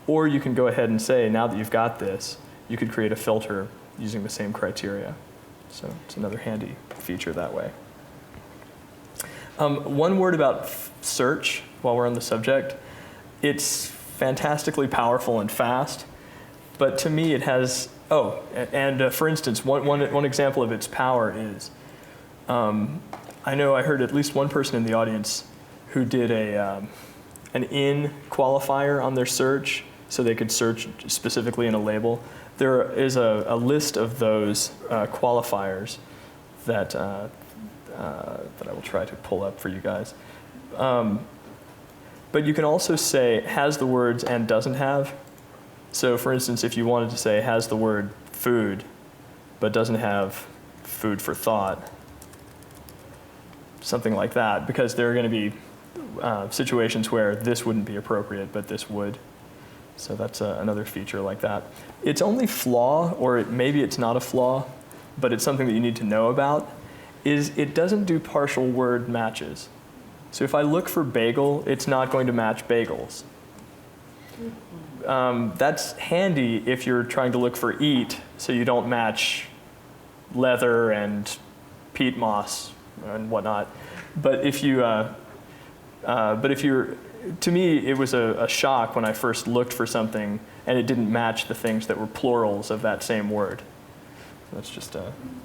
Or you can go ahead and say, now that you've got this, you could create a filter using the same criteria. So it's another handy feature that way. One word about search while we're on the subject. It's fantastically powerful and fast, but to me it has, for instance, one example of its power is, I know I heard at least one person in the audience who did an in qualifier on their search, so they could search specifically in a label. There is a list of those qualifiers that I will try to pull up for you guys. But you can also say has the words and doesn't have. So for instance, if you wanted to say has the word food, but doesn't have food for thought, something like that, because there are going to be situations where this wouldn't be appropriate, but this would. So that's another feature like that. Its only flaw, or maybe it's not a flaw, but it's something that you need to know about, is it doesn't do partial word matches. So if I look for bagel, it's not going to match bagels. That's handy if you're trying to look for eat, so you don't match leather and peat moss and whatnot. But if you're, to me, it was a shock when I first looked for something and it didn't match the things that were plurals of that same word. That's just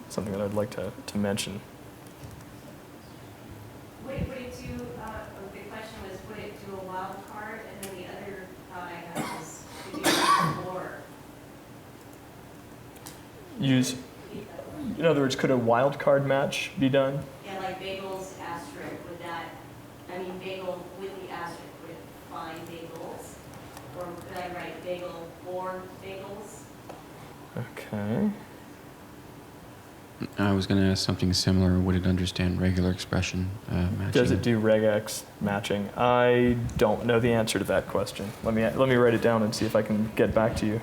something that I'd like to mention. Would it do, the question was, would it do a wild card? And then the other thought I had was, would you or? Use, in other words, could a wildcard match be done? Yeah, like bagels asterisk, would that, bagel with the asterisk, would it find bagels? Or could I write bagel or bagels? Okay. I was going to ask something similar. Would it understand regular expression matching? Does it do regex matching? I don't know the answer to that question. Let me write it down and see if I can get back to you.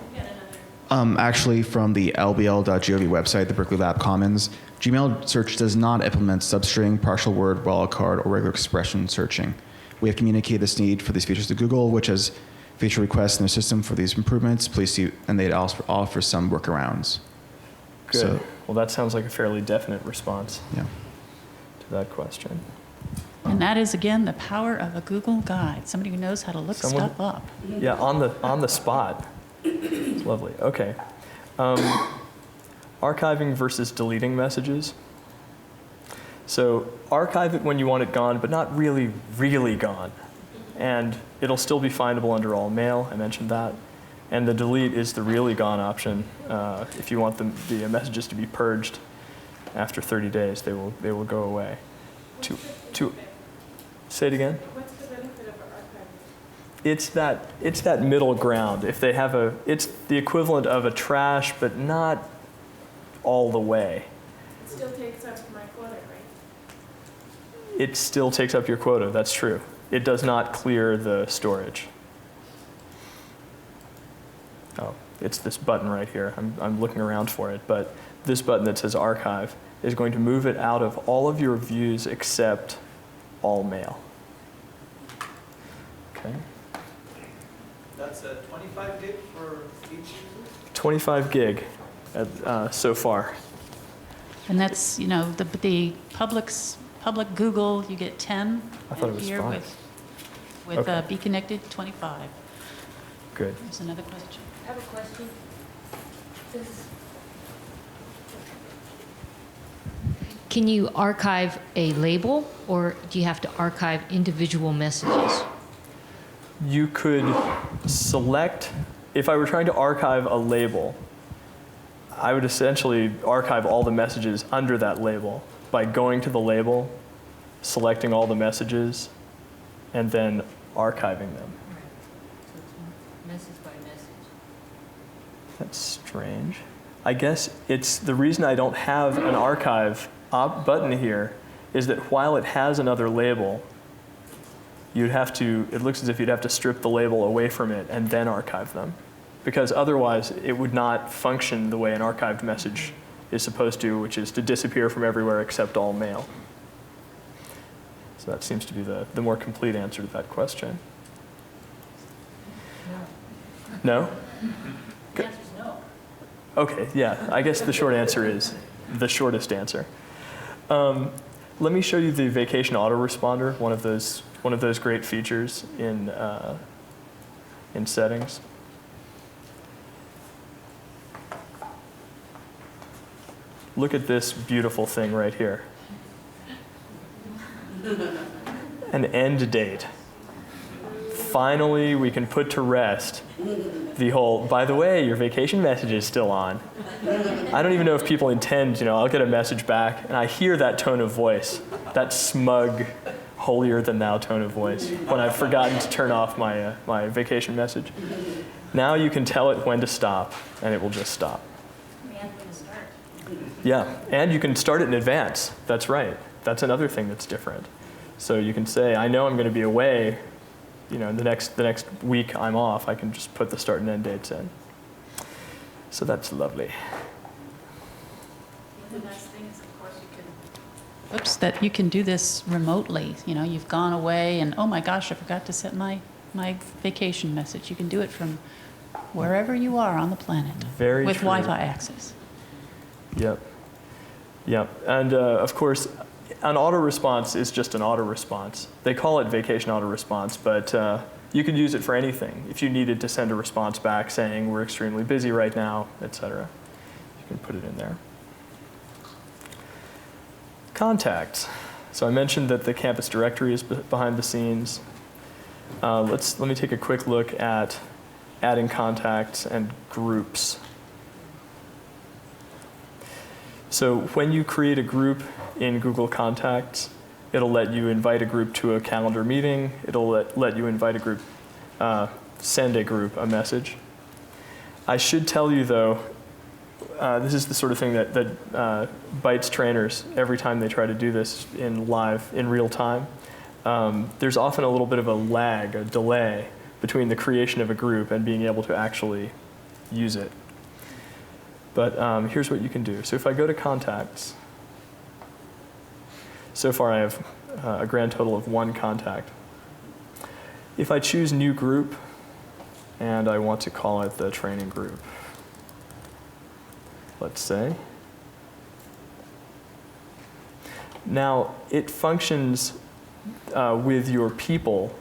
Actually, from the lbl.gov website, the Berkeley Lab Commons, Gmail search does not implement substring, partial word, wildcard, or regular expression searching. We have communicated this need for these features to Google, which has feature requests in their system for these improvements. Please see, and they'd also offer some workarounds. Good. So, well, that sounds like a fairly definite response yeah. to that question. And that is, again, the power of a Google guide, somebody who knows how to look stuff up. Yeah, on the spot. It's lovely. Okay. Archiving versus deleting messages. So archive it when you want it gone, but not really, really gone. and it'll still be findable under all mail. I mentioned that. And the delete is the really gone option. If you want the messages to be purged after 30 days, they will go away. Say it again. What's the benefit of archiving? It's that middle ground. If they have it's the equivalent of a trash, but not all the way. It still takes up my quota, right? It still takes up your quota. That's true. It does not clear the storage. Oh, it's this button right here. I'm looking around for it, but this button that says archive is going to move it out of all of your views except all mail. Okay. That's a 25 gig for each user? 25 gig so far. And that's, the public Google, you get 10. I thought it was here 5. with Okay. bConnected, 25. Good. There's another question. I have a question. Can you archive a label, or do you have to archive individual messages? You could select, if I were trying to archive a label, I would essentially archive all the messages under that label by going to the label, selecting all the messages, and then archiving them. So it's message by message. That's strange. I guess it's the reason I don't have an archive button here is that while it has another label, it looks as if you'd have to strip the label away from it and then archive them. Because otherwise it would not function the way an archived message is supposed to, which is to disappear from everywhere except all mail. So that seems to be the more complete answer to that question. No? The answer's no. Okay, yeah, I guess the short answer is the shortest answer. Let me show you the vacation autoresponder, one of those great features in settings. Look at this beautiful thing right here. An end date. Finally, we can put to rest the whole, by the way, your vacation message is still on. I don't even know if people intend, I'll get a message back, and I hear that tone of voice, that smug, holier-than-thou tone of voice, when I've forgotten to turn off my vacation message. Now you can tell it when to stop, and it will just stop. And when to start. Yeah, and you can start it in advance. That's right. That's another thing that's different. So you can say, I know I'm going to be away, the next week I'm off. I can just put the start and end dates in. So that's lovely. The nice thing is, of course, you can. Oops, that you can do this remotely. You've gone away and, oh my gosh, I forgot to set my vacation message. You can do it from wherever you are on the planet. Very with true. Wi-Fi access. Yep. And of course, an autoresponse is just an autoresponse. They call it vacation autoresponse, but you could use it for anything. If you needed to send a response back saying we're extremely busy right now, etc., you can put it in there. Contacts. So I mentioned that the campus directory is behind the scenes. Let me take a quick look at adding contacts and groups. So when you create a group in Google Contacts, it'll let you invite a group to a calendar meeting. It'll let you invite a group, send a group a message. I should tell you though, this is the sort of thing that bites trainers every time they try to do this in real time. There's often a little bit of a lag, a delay, between the creation of a group and being able to actually use it. But here's what you can do. So if I go to Contacts, so far I have a grand total of 1 contact. If I choose New Group, and I want to call it the training group, let's say. Now, it functions with your people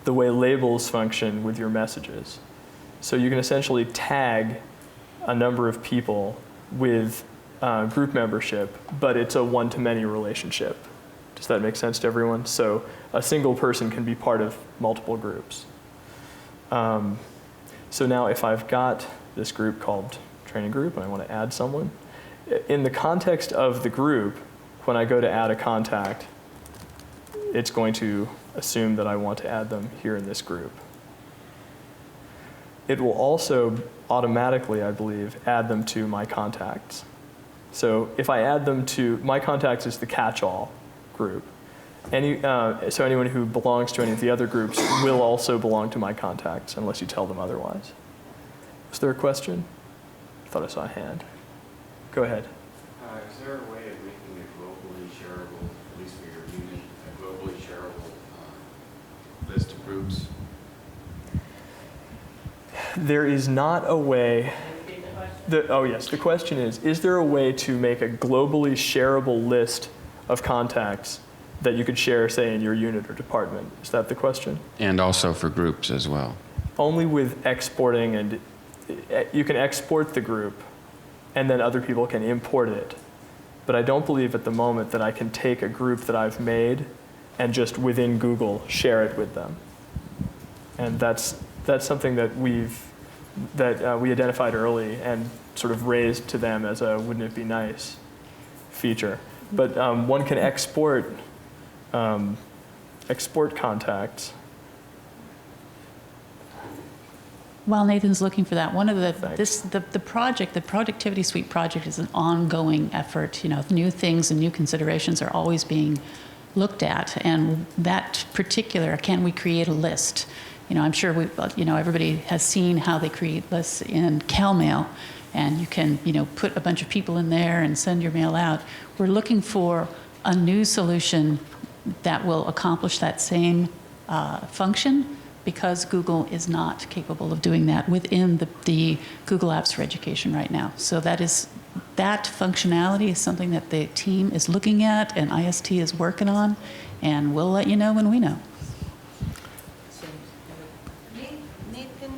the way labels function with your messages. So you can essentially tag a number of people with group membership, but it's a one-to-many relationship. Does that make sense to everyone? So a single person can be part of multiple groups. So now if I've got this group called training group and I want to add someone, in the context of the group, when I go to add a contact, it's going to assume that I want to add them here in this group. It will also automatically, I believe, add them to my contacts. So if I add them to, my contacts is the catch-all group. So anyone who belongs to any of the other groups will also belong to my contacts unless you tell them otherwise. Is there a question? I thought I saw a hand. Go ahead. Is there a way of making a globally shareable, at least for your unit, a globally shareable list of groups? There is not a way. Oh yes, the question is there a way to make a globally shareable list of contacts that you could share, say, in your unit or department? Is that the question? And also for groups as well. Only with exporting, and you can export the group and then other people can import it. But I don't believe at the moment that I can take a group that I've made and just within Google share it with them. And that's something that we identified early and sort of raised to them as a wouldn't it be nice feature. But one can export contacts. While Nathan's looking for that, one of the project, the Productivity Suite project, is an ongoing effort. You know, new things and new considerations are always being looked at, and that particular, can we create a list? You know, I'm sure everybody has seen how they create lists in CalMail, and you can, put a bunch of people in there and send your mail out. We're looking for a new solution that will accomplish that same function, because Google is not capable of doing that within the Google Apps for Education right now. So that functionality is something that the team is looking at and IST is working on, and we'll let you know when we know. Nathan,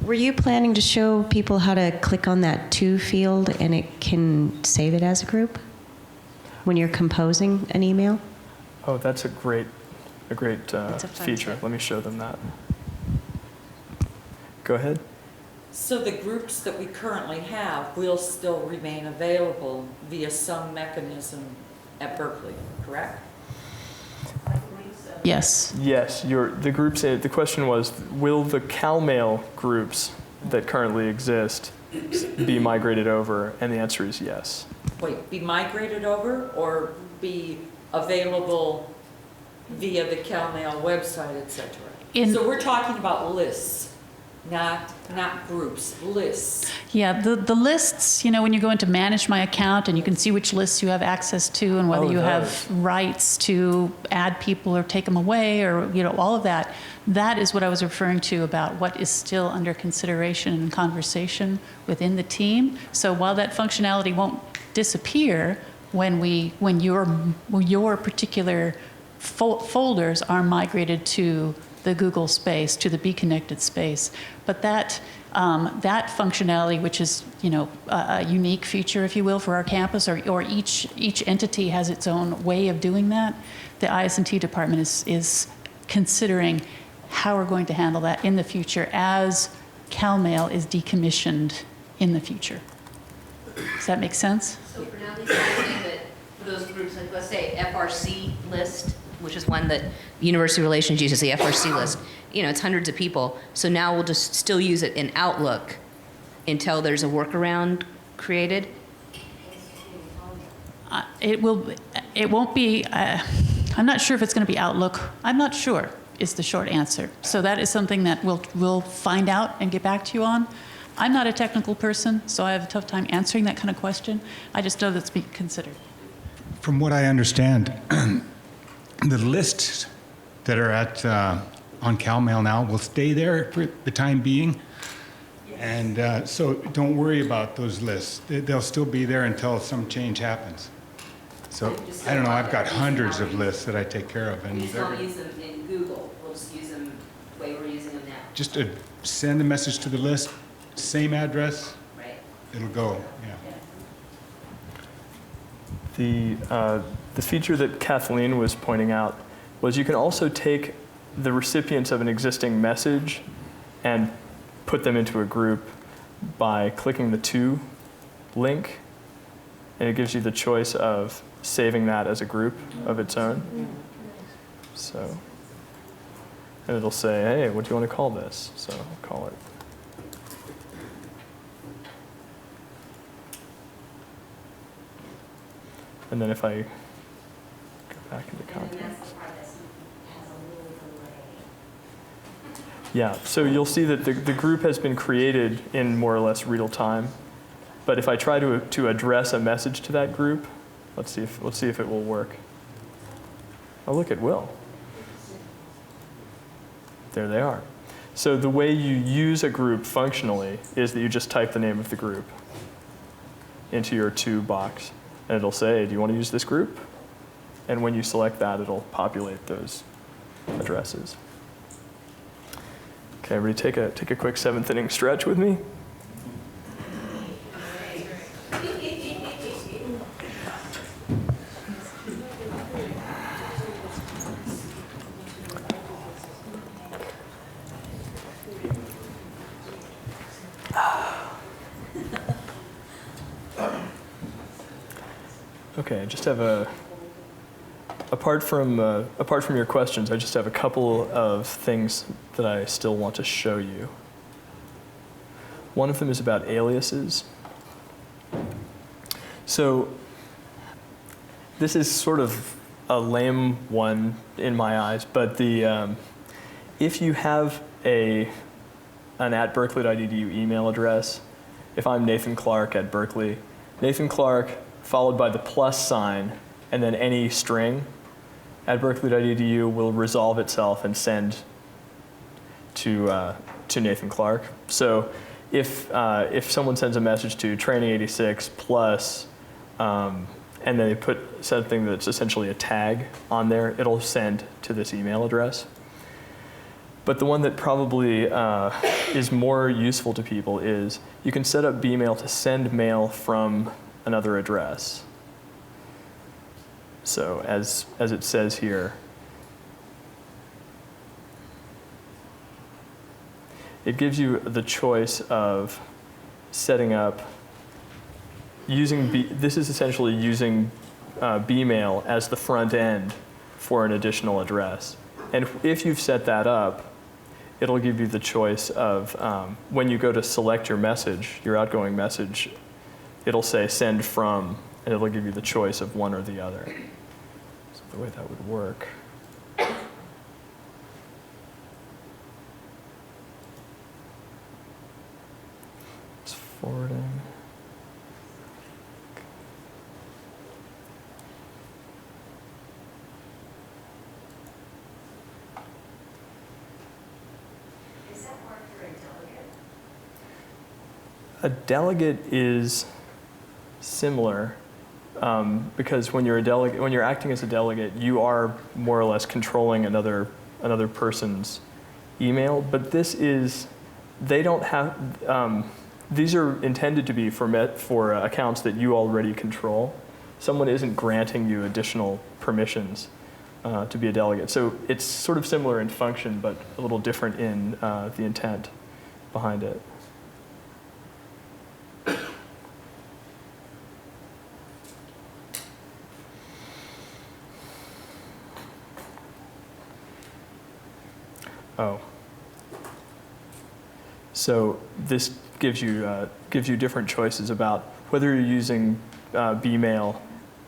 were you planning to show people how to click on that to field and it can save it as a group when you're composing an email? Oh, that's a great feature. Let me show them that. Go ahead. So the groups that we currently have will still remain available via some mechanism at Berkeley, correct? Yes. Yes, the groups. The question was, will the CalMail groups that currently exist be migrated over? And the answer is yes. Wait, be migrated over or be available via the CalMail website, etc.? So we're talking about lists, not groups, lists. Yeah, the lists, when you go into Manage My Account and you can see which lists you have access to and whether you have rights to add people or take them away or, all of that. That is what I was referring to about what is still under consideration and conversation within the team. So while that functionality won't disappear when your particular folders are migrated to the Google space, to the bConnected space. But that functionality, which is a unique feature, if you will, for our campus, or each entity has its own way of doing that, the IS&T department is considering how we're going to handle that in the future as CalMail is decommissioned in the future. Does that make sense? So for now, these are saying that for those groups, like let's say FRC list, which is one that University Relations uses, the FRC list. It's hundreds of people. So now we'll just still use it in Outlook until there's a workaround created. It won't be, I'm not sure if it's going to be Outlook. I'm not sure is the short answer. So that is something that we'll find out and get back to you on. I'm not a technical person, so I have a tough time answering that kind of question. I just know that's being considered. From what I understand, the lists that are on CalMail now will stay there for the time being. And so don't worry about those lists. They'll still be there until some change happens. So I don't know, I've got hundreds of lists that I take care of. And we just don't use them in Google. We'll just use them the way we're using them now. Just send a message to the list, same address, right. It'll go, yeah. The feature that Kathleen was pointing out was you can also take the recipients of an existing message and put them into a group by clicking the to link, and it gives you the choice of saving that as a group of its own. So, and it'll say, hey, what do you want to call this? So I'll call it. And then if I go back into content. Yeah, so you'll see that the group has been created in more or less real time. But if I try to address a message to that group, let's see if it will work. Oh, look, it will. There they are. So the way you use a group functionally is that you just type the name of the group into your to box. And it'll say, do you want to use this group? And when you select that, it'll populate those addresses. Okay, everybody take a quick 7th inning stretch with me. Okay, I just have apart from your questions, I just have a couple of things that I still want to show you. One of them is about aliases. So this is sort of a lame one in my eyes, but if you have an @berkeley.edu email address, if I'm Nathan Clark at Berkeley, Nathan Clark followed by the plus sign, and then any string at berkeley.edu will resolve itself and send to Nathan Clark. So if someone sends a message to training86 plus, and then they put something that's essentially a tag on there, it'll send to this email address. But the one that probably is more useful to people is you can set up bMail to send mail from another address. So as it says here, it gives you the choice of setting up this is essentially using bMail as the front end for an additional address. And if you've set that up, it'll give you the choice of when you go to select your message, your outgoing message, it'll say send from, and it'll give you the choice of one or the other. So the way that would work. It's forwarding. Is that work for a delegate? A delegate is similar because when you're acting as a delegate, you are more or less controlling another person's email. But they don't have. These are intended to be for accounts that you already control. Someone isn't granting you additional permissions to be a delegate. So it's sort of similar in function, but a little different in the intent behind it. Oh. So this gives you different choices about whether you're using bMail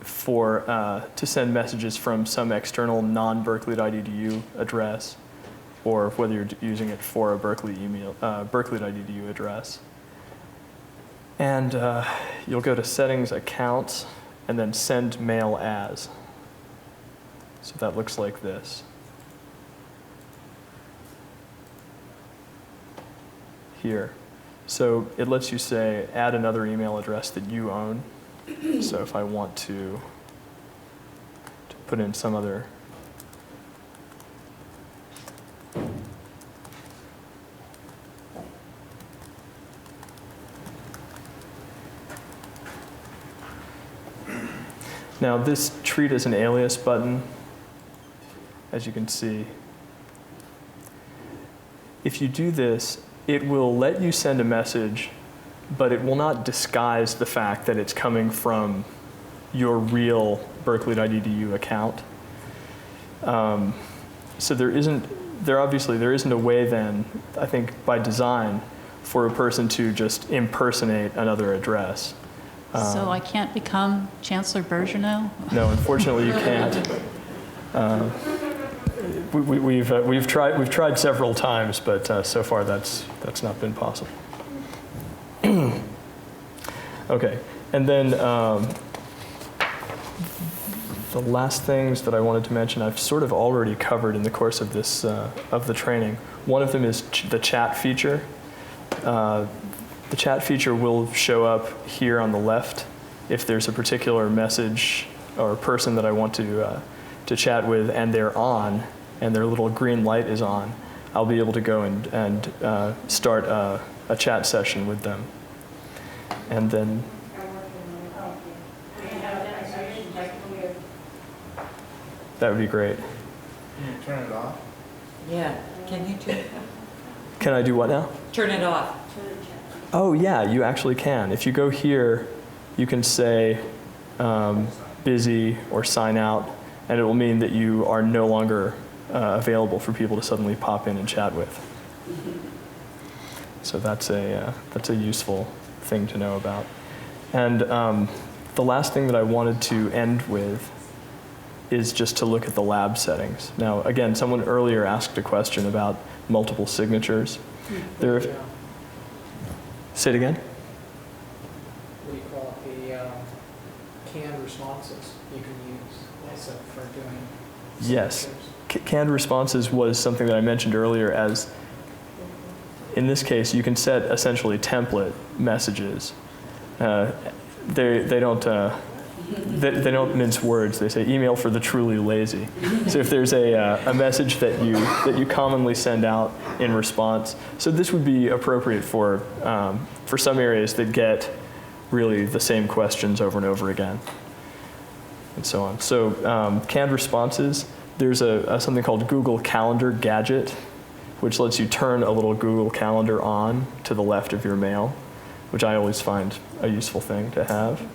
to send messages from some external non-berkeley.edu address, or whether you're using it for a berkeley.edu address. And you'll go to Settings, Accounts, and then Send Mail As. So that looks like this. Here. So it lets you say, add another email address that you own. So if I want to put in some other, Now this treat as an alias button, as you can see, if you do this, it will let you send a message, but it will not disguise the fact that it's coming from your real berkeley.edu account. So there isn't a way then, I think by design, for a person to just impersonate another address. So I can't become Chancellor Bergeneau? No, unfortunately you can't. We've tried several times, but so far that's not been possible. Okay, and then the last things that I wanted to mention, I've sort of already covered in the course of this of the training. One of them is the chat feature. The chat feature will show up here on the left if there's a particular message or person that I want to chat with, and they're on, and their little green light is on. I'll be able to go and start a chat session with them, and then. That would be great. Can you turn it off? Yeah, can you turn it off? Can I do what now? Turn it off. Oh yeah, you actually can. If you go here, you can say busy or sign out, and it will mean that you are no longer available for people to suddenly pop in and chat with. So that's a useful thing to know about. And the last thing that I wanted to end with is just to look at the lab settings. Now, again, someone earlier asked a question about multiple signatures. Say it again? What do you call it? The canned responses you can use also for doing Yes. Canned responses was something that I mentioned earlier as, in this case, you can set essentially template messages. They don't mince words. They say email for the truly lazy. So if there's a message that you commonly send out in response, so this would be appropriate for some areas that get really the same questions over and over again, and so on. So canned responses. There's something called Google Calendar Gadget, which lets you turn a little Google Calendar on to the left of your mail, which I always find a useful thing to have.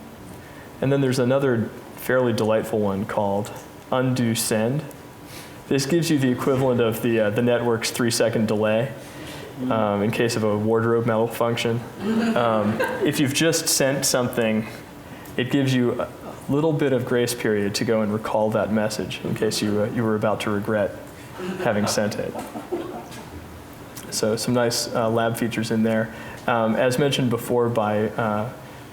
And then there's another fairly delightful one called Undo Send. This gives you the equivalent of the network's 3-second delay in case of a wardrobe malfunction. If you've just sent something, it gives you a little bit of grace period to go and recall that message in case you were about to regret having sent it. So some nice lab features in there. As mentioned before by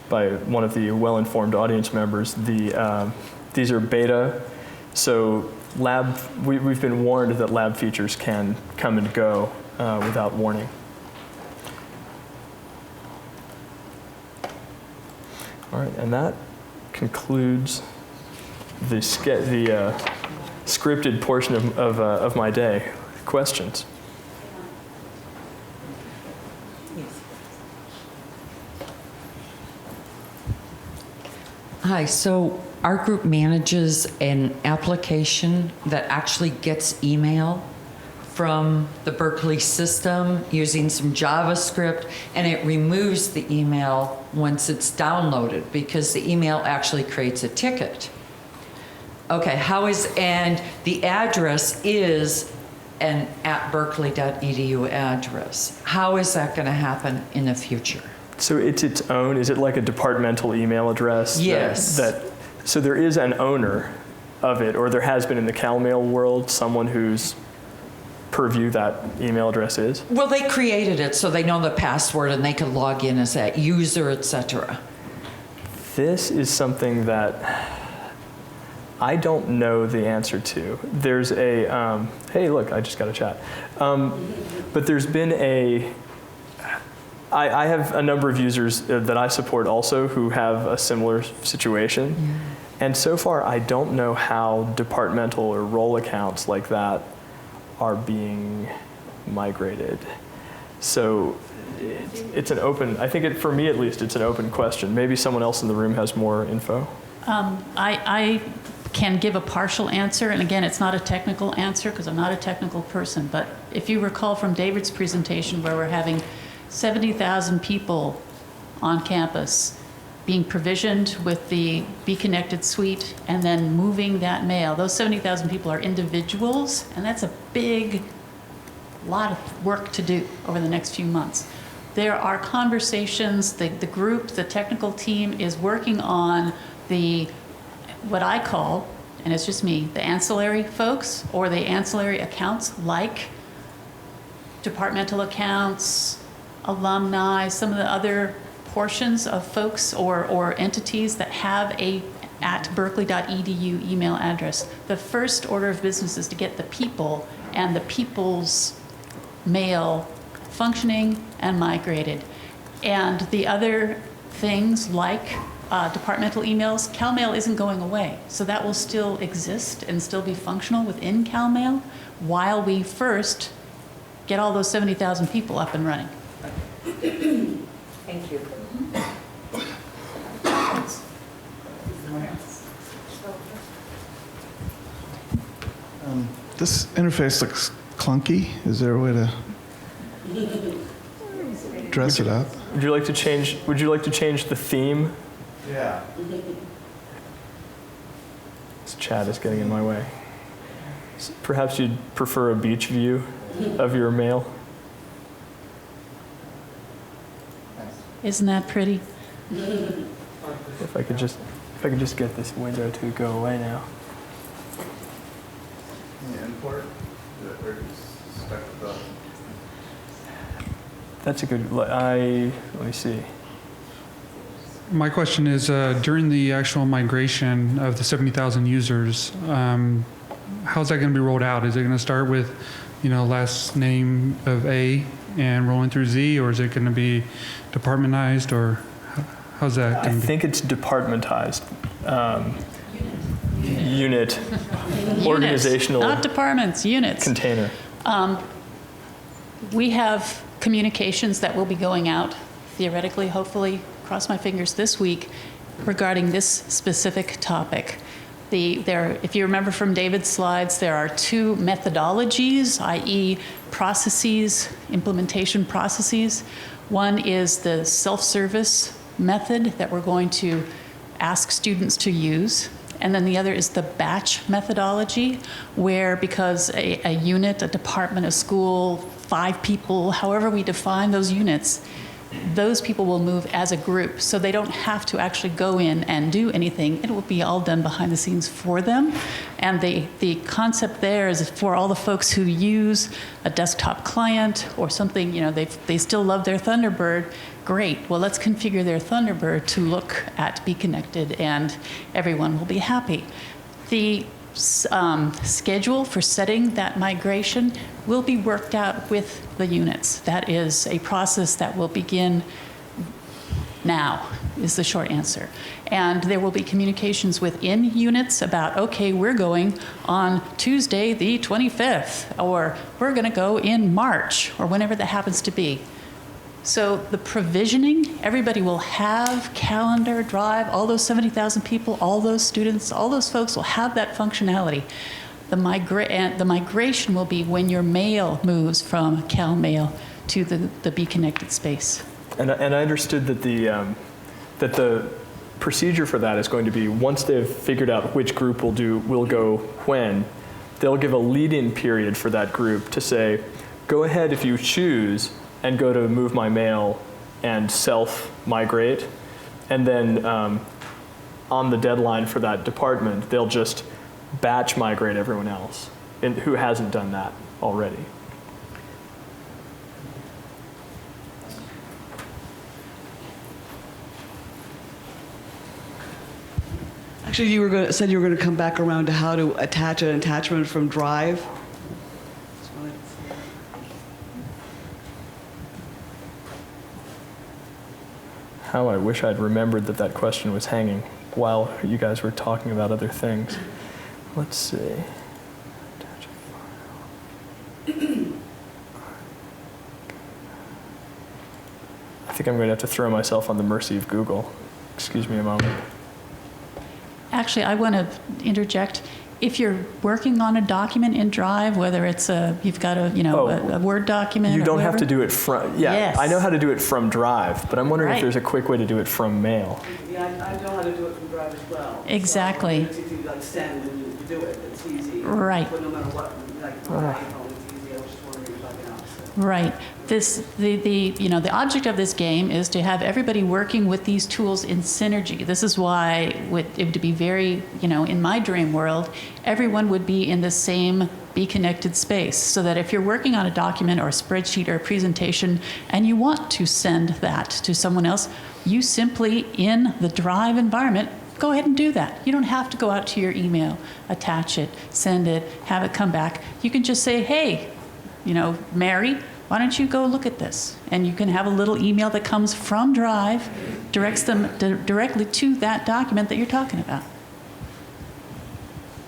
one of the well-informed audience members, these are beta, so we've been warned that lab features can come and go without warning. All right, and that concludes the scripted portion of my day. Questions? Hi, so our group manages an application that actually gets email from the Berkeley system using some JavaScript, and it removes the email once it's downloaded because the email actually creates a ticket. Okay, and the address is an @berkeley.edu address. How is that going to happen in the future? So it's its own, is it like a departmental email address? Yes. So there is an owner of it, or there has been in the CalMail world, someone whose purview that email address is? Well, they created it so they know the password and they can log in as that user, etc. This is something that I don't know the answer to. There's hey, look, I just got a chat. But there's been I have a number of users that I support also who have a similar situation. Yeah. And so far, I don't know how departmental or role accounts like that are being migrated. So it's an open, I think for me at least, it's an open question. Maybe someone else in the room has more info. I can give a partial answer, and again, it's not a technical answer because I'm not a technical person, but if you recall from David's presentation where we're having 70,000 people on campus being provisioned with the bConnected suite and then moving that mail, those 70,000 people are individuals, and that's a big lot of work to do over the next few months. There are conversations, the group, the technical team is working on what I call, and it's just me, the ancillary folks or the ancillary accounts like departmental accounts, alumni, some of the other portions of folks or entities that have a @berkeley.edu email address. The first order of business is to get the people and the people's mail functioning and migrated. And the other things like departmental emails, CalMail isn't going away. So that will still exist and still be functional within CalMail while we first get all those 70,000 people up and running. Thank you. This interface looks clunky. Is there a way to dress it up? Would you like to change the theme? Yeah. This chat is getting in my way. Perhaps you'd prefer a beach view of your mail? Isn't that pretty? If I could just get this window to go away now. The import? Or stuck with the... That's a good. Let me see. My question is, during the actual migration of the 70,000 users, how's that going to be rolled out? Is it going to start with, last name of A and rolling through Z, or is it going to be departmentized, or how's that going to be? I think it's departmentized. Unit. Organizational. Not departments, units. Container. We have communications that will be going out, theoretically, hopefully, cross my fingers, this week regarding this specific topic. If you remember from David's slides, there are two methodologies, i.e. processes, implementation processes. One is the self-service method that we're going to ask students to use. And then the other is the batch methodology, where because a unit, a department, a school, 5 people, however we define those units, those people will move as a group. So they don't have to actually go in and do anything. It will be all done behind the scenes for them. And the concept there is for all the folks who use a desktop client or something, they still love their Thunderbird. Great. Well, let's configure their Thunderbird to look at bConnected, and everyone will be happy. The schedule for setting that migration will be worked out with the units. That is a process that will begin now, is the short answer. And there will be communications within units about, okay, we're going on Tuesday the 25th, or we're going to go in March, or whenever that happens to be. So the provisioning, everybody will have calendar, drive, all those 70,000 people, all those students, all those folks will have that functionality. The migration will be when your mail moves from CalMail to the bConnected space. And I understood that the procedure for that is going to be, once they've figured out which group will go when, they'll give a lead-in period for that group to say, go ahead if you choose, and go to Move My Mail and self-migrate. And then on the deadline for that department, they'll just batch migrate everyone else who hasn't done that already. Actually, you said you were going to come back around to how to attach an attachment from Drive. How I wish I'd remembered that question was hanging while you guys were talking about other things. Let's see. Attach a file. I think I'm going to have to throw myself on the mercy of Google. Excuse me a moment. Actually, I want to interject. If you're working on a document in Drive, whether it's you've got a Word document, you or don't whatever, have to do it from. Yeah, Yes. I know how to do it from Drive, but I'm wondering Right. if there's a quick way to do it from Mail. Yeah, I know how to do it from Drive as well. Exactly. So it's easy to like send and you do it. It's easy. Right. But no matter what, like my iPhone, it's easy. I was just wondering about the opposite. Right. The object of this game is to have everybody working with these tools in synergy. This is why it would be very, in my dream world, everyone would be in the same bConnected space, so that if you're working on a document or a spreadsheet or a presentation and you want to send that to someone else, you simply, in the Drive environment, go ahead and do that. You don't have to go out to your email, attach it, send it, have it come back. You can just say, hey, Mary, why don't you go look at this? And you can have a little email that comes from Drive, directs them directly to that document that you're talking about.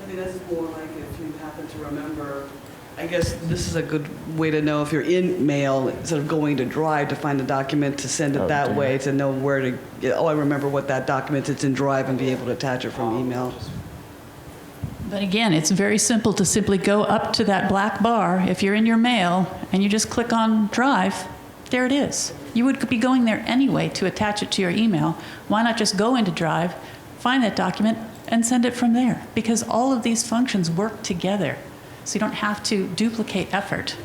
I think that's more like if you happen to remember, I guess this is a good way to know if you're in Mail, instead of going to Drive to find a document, to send it that way, to know where to, I remember what that document is in Drive and be able to attach it from email. But again, it's very simple to simply go up to that black bar if you're in your Mail and you just click on Drive. There it is. You would be going there anyway to attach it to your email. Why not just go into Drive, find that document, and send it from there? Because all of these functions work together. So you don't have to duplicate effort.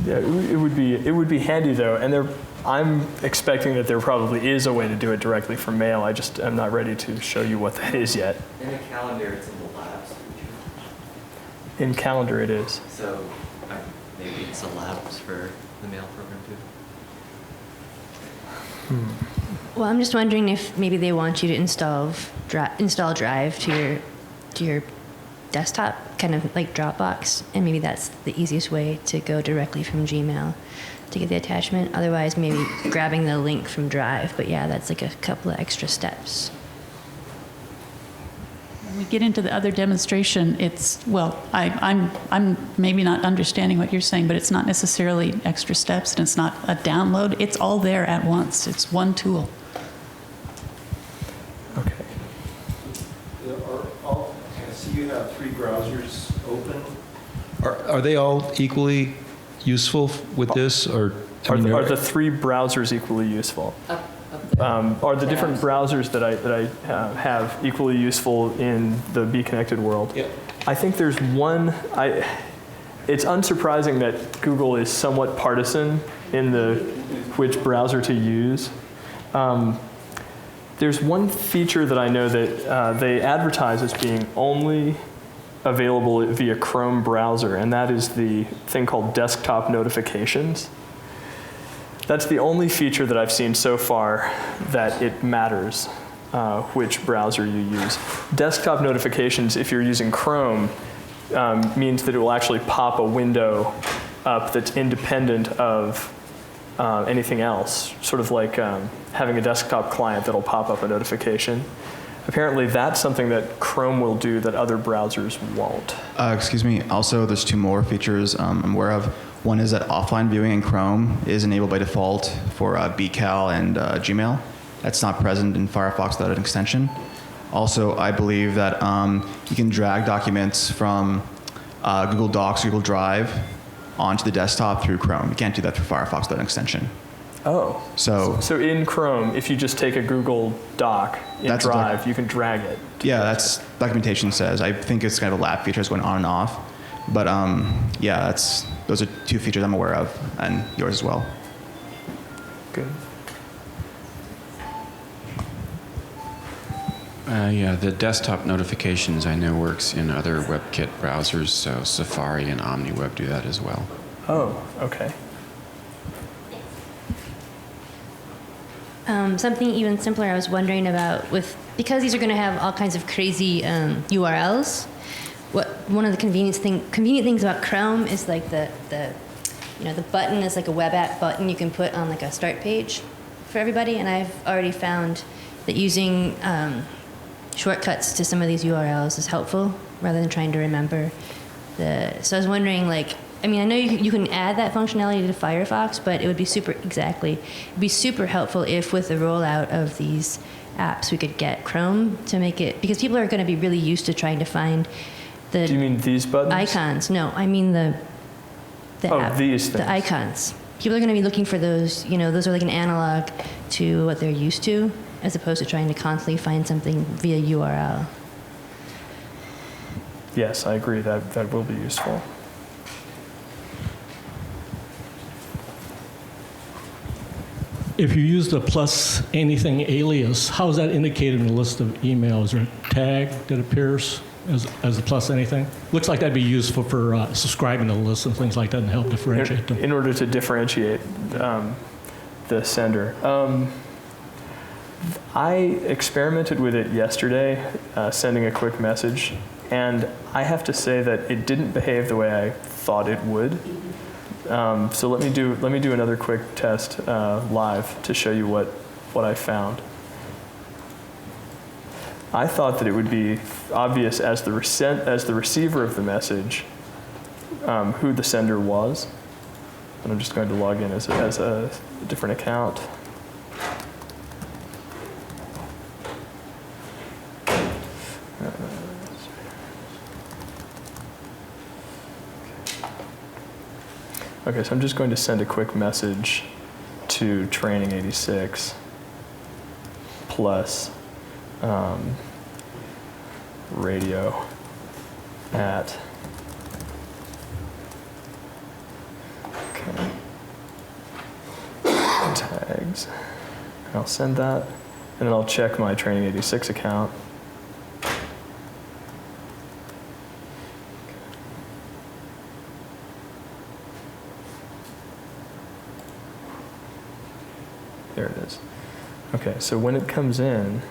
Yeah, it would be handy though, and I'm expecting that there probably is a way to do it directly from Mail. I just am not ready to show you what that is yet. In a calendar, it's in the labs feature. In Calendar, it is. So maybe it's a labs for the Mail program too. Well, I'm just wondering if maybe they want you to install Drive to your desktop, kind of like Dropbox, and maybe that's the easiest way to go directly from Gmail to get the attachment. Otherwise, maybe grabbing the link from Drive. But yeah, that's like a couple of extra steps. When we get into the other demonstration, I'm maybe not understanding what you're saying, but it's not necessarily extra steps, and it's not a download. It's all there at once. It's one tool. Okay. I see you have 3 browsers open. Are they all equally useful with this, or Are the 3 browsers equally useful? Are the different browsers that I have equally useful in the bConnected world? Yep. I think there's one. It's unsurprising that Google is somewhat partisan in which browser to use. There's one feature that I know that they advertise as being only available via Chrome browser, and that is the thing called desktop notifications. That's the only feature that I've seen so far that it matters which browser you use. Desktop notifications, if you're using Chrome, means that it will actually pop a window up that's independent of anything else, sort of like having a desktop client that'll pop up a notification. Apparently that's something that Chrome will do that other browsers won't. Excuse me, also there's 2 more features I'm aware of. One is that offline viewing in Chrome is enabled by default for bCal and Gmail. That's not present in Firefox without an extension. Also, I believe that you can drag documents from Google Docs, Google Drive onto the desktop through Chrome. You can't do that through Firefox without an extension. Oh. So in Chrome, if you just take a Google Doc in Drive, you can drag it. Yeah, that's documentation says. I think it's kind of a lab feature that's going on and off. But yeah, those are 2 features I'm aware of, and yours as well. Good. Yeah, the desktop notifications I know works in other WebKit browsers, so Safari and OmniWeb do that as well. Oh, okay. Something even simpler I was wondering about because these are going to have all kinds of crazy URLs. One of the convenient things about Chrome is like the button is like a web app button you can put on like a start page for everybody, and I've already found that using shortcuts to some of these URLs is helpful rather than trying to remember so I was wondering, I know you can add that functionality to Firefox, but it would be super helpful if with the rollout of these apps we could get Chrome to make it, because people are going to be really used to trying to find the Do you mean these buttons? icons. No, I mean the app, these things. the icons. People are going to be looking for those, those are like an analog to what they're used to, as opposed to trying to constantly find something via URL. Yes, I agree. That will be useful. If you use the plus anything alias, how is that indicated in the list of emails? Is there a tag that appears as a plus anything? Looks like that'd be useful for subscribing to the list and things like that and help differentiate them. In order to differentiate the sender. I experimented with it yesterday, sending a quick message, and I have to say that it didn't behave the way I thought it would. So let me do another quick test live to show you what I found. I thought that it would be obvious as the receiver of the message who the sender was, and I'm just going to log in as a different account. Okay, so I'm just going to send a quick message to training 86 plus radio at. Okay. Tags. And I'll send that, and then I'll check my training 86 account. There it is. Okay, so when it comes in,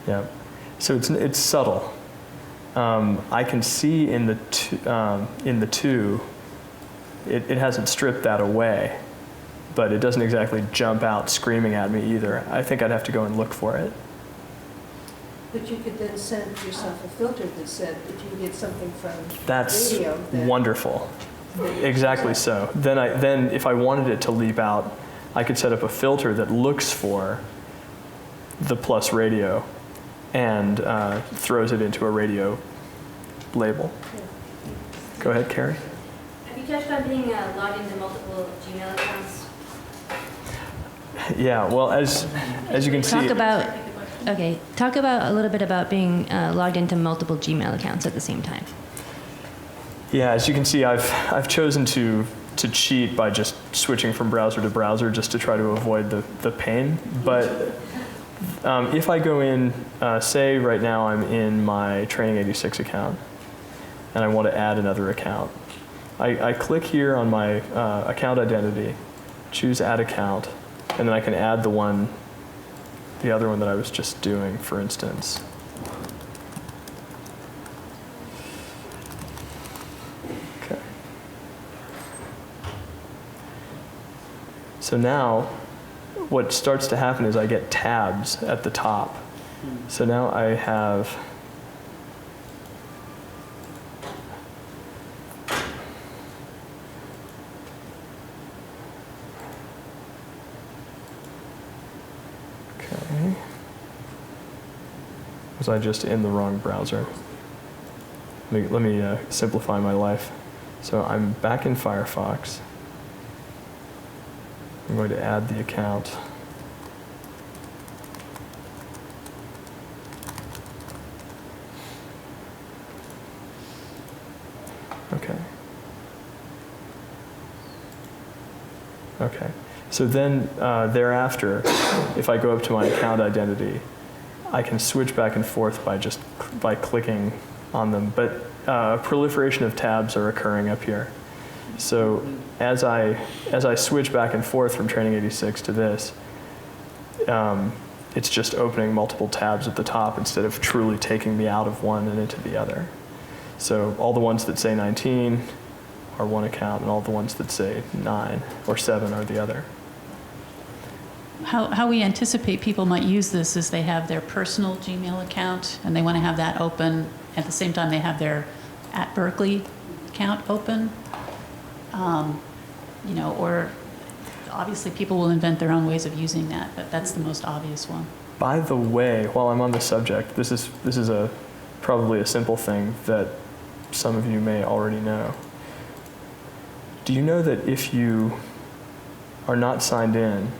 yeah, so it's subtle. I can see in the two, it hasn't stripped that away, but it doesn't exactly jump out screaming at me either. I think I'd have to go and look for it. But you could then send yourself a filter that said, if you get something from That's radio, then wonderful. Exactly so. Then if I wanted it to leap out, I could set up a filter that looks for the plus radio and throws it into a radio label. Yeah. Go ahead, Carrie. Have you touched on being logged into multiple Gmail accounts? Yeah, well, as you can see. Talk about a little bit about being logged into multiple Gmail accounts at the same time. Yeah, as you can see, I've chosen to cheat by just switching from browser to browser just to try to avoid the pain. But if I go in, say right now I'm in my Training 86 account, and I want to add another account. I click here on my account identity, choose Add Account, and then I can add the other one that I was just doing, for instance. Okay. So now, what starts to happen is I get tabs at the top. So now I have was I just in the wrong browser? Let me simplify my life. So I'm back in Firefox. I'm going to add the account. Okay. Okay. So then thereafter, if I go up to my account identity, I can switch back and forth by clicking on them. But a proliferation of tabs are occurring up here. So as I switch back and forth from Training 86 to this, it's just opening multiple tabs at the top instead of truly taking me out of one and into the other. So all the ones that say 19 are one account, and all the ones that say 9 or 7 are the other. How we anticipate people might use this is they have their personal Gmail account and they want to have that open. At the same time, they have their @Berkeley account open. Or obviously people will invent their own ways of using that, but that's the most obvious one. By the way, while I'm on the subject, this is probably a simple thing that some of you may already know. Do you know that if you are not signed in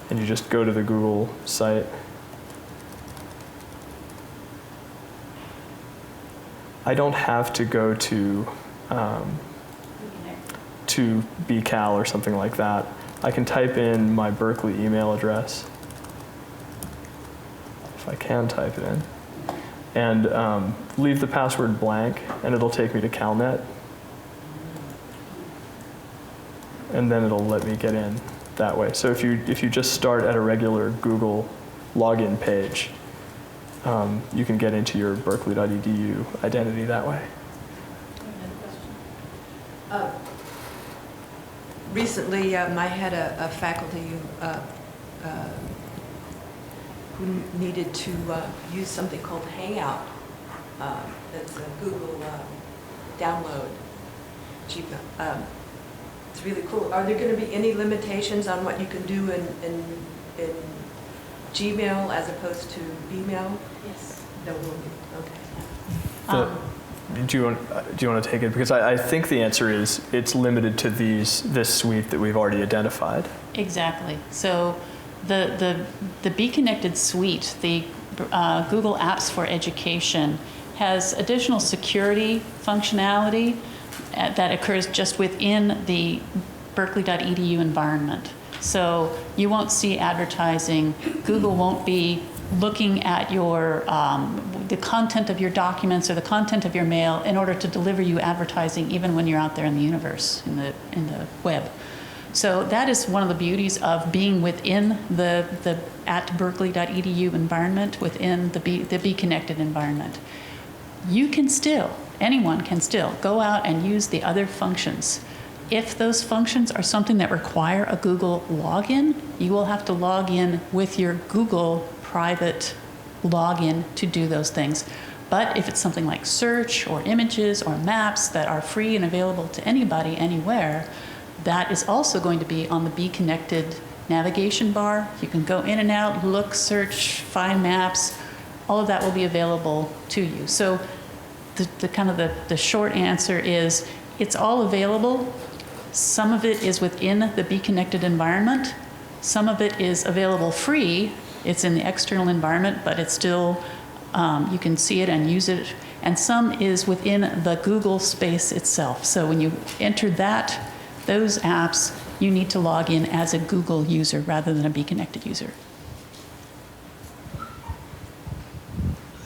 and you just go to the Google site, I don't have to go to bCal or something like that. I can type in my Berkeley email address, if I can type it in, and leave the password blank, and it'll take me to CalNet. And then it'll let me get in that way. So if you just start at a regular Google login page, you can get into your berkeley.edu identity that way. Recently, I had a faculty who needed to use something called Hangout. That's a Google download. It's really cool. Are there going to be any limitations on what you can do in Gmail as opposed to bMail? Yes. There will be. Okay. Do you want to take it? Because I think the answer is it's limited to this suite that we've already identified. Exactly. So the bConnected suite, the Google Apps for Education, has additional security functionality that occurs just within the berkeley.edu environment. So you won't see advertising. Google won't be looking at your the content of your documents or the content of your mail in order to deliver you advertising, even when you're out there in the universe, in the web. So that is one of the beauties of being within the at berkeley.edu environment, within the bConnected environment. You can still, anyone can still go out and use the other functions. If those functions are something that require a Google login, you will have to log in with your Google private login to do those things. But if it's something like search or images or maps that are free and available to anybody, anywhere, that is also going to be on the bConnected navigation bar. You can go in and out, look, search, find maps. All of that will be available to you. So the short answer is it's all available. Some of it is within the bConnected environment. Some of it is available free. It's in the external environment, but it's still, you can see it and use it. And some is within the Google space itself. So when you enter those apps, you need to log in as a Google user rather than a bConnected user.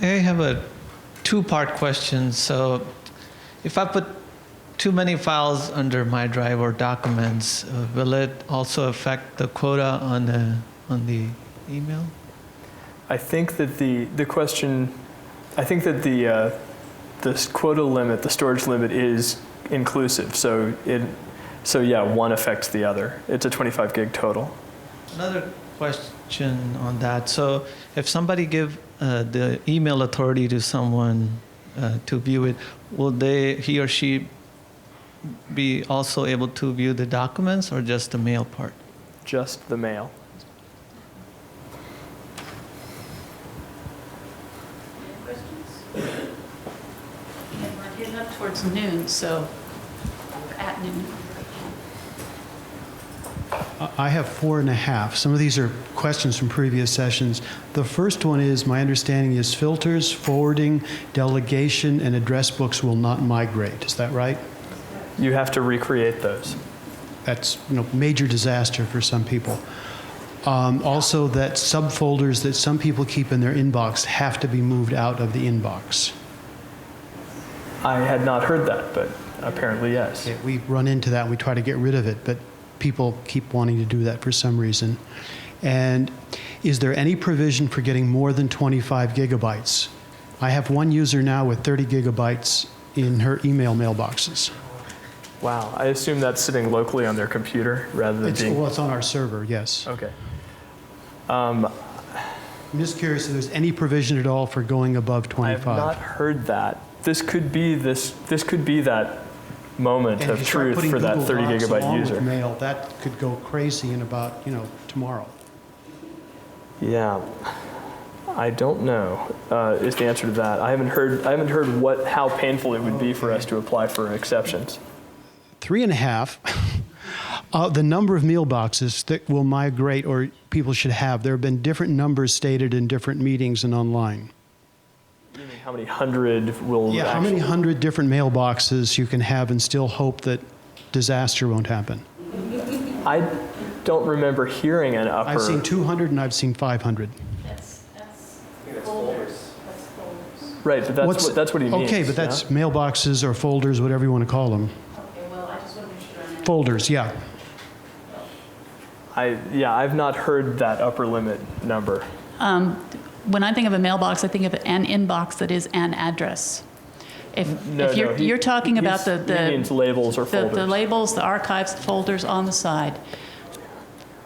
I have a two-part question. So if I put too many files under my drive or documents, will it also affect the quota on the email? I think that the question, I think that the quota limit, the storage limit, is inclusive. So yeah, one affects the other. It's a 25 gig total. Another question on that. So if somebody give the email authority to someone to view it, will he or she be also able to view the documents or just the mail part? Just the mail. And we're getting up towards noon, so we're at noon. I have 4.5. Some of these are questions from previous sessions. The first one is, my understanding is filters, forwarding, delegation, and address books will not migrate. Is that right? You have to recreate those. That's major disaster for some people. Also, that subfolders that some people keep in their inbox have to be moved out of the inbox. I had not heard that, but apparently yes. Okay, we run into that and we try to get rid of it, but people keep wanting to do that for some reason. And is there any provision for getting more than 25 gigabytes? I have one user now with 30 gigabytes in her email mailboxes. Wow, I assume that's sitting locally on their computer rather than being... Well, it's on our server, yes. Okay. I'm just curious if there's any provision at all for going above 25. I have not heard that. This could be that moment And if of you start truth putting for that Google 30 Docs gigabyte along with user. Mail, that could go crazy in about, tomorrow. Yeah, I don't know. Is the answer to that? I haven't heard how painful it would be for us to apply for exceptions. 3.5. The number of mailboxes that will migrate or people should have. There have been different numbers stated in different meetings and online. You mean how many hundred will? Yeah, how many hundred different mailboxes you can have and still hope that disaster won't happen? I don't remember hearing an upper. I've seen 200 and I've seen 500. That's folders. That's folders. Right, but that's what he means. Okay, but that's mailboxes or folders, whatever you want to call them. Okay, well, I just want to make sure I'm. Folders, yeah. I've not heard that upper limit number. When I think of a mailbox, I think of an inbox that is an address. If you're talking about he means labels or folders. The labels, the archives, the folders on the side.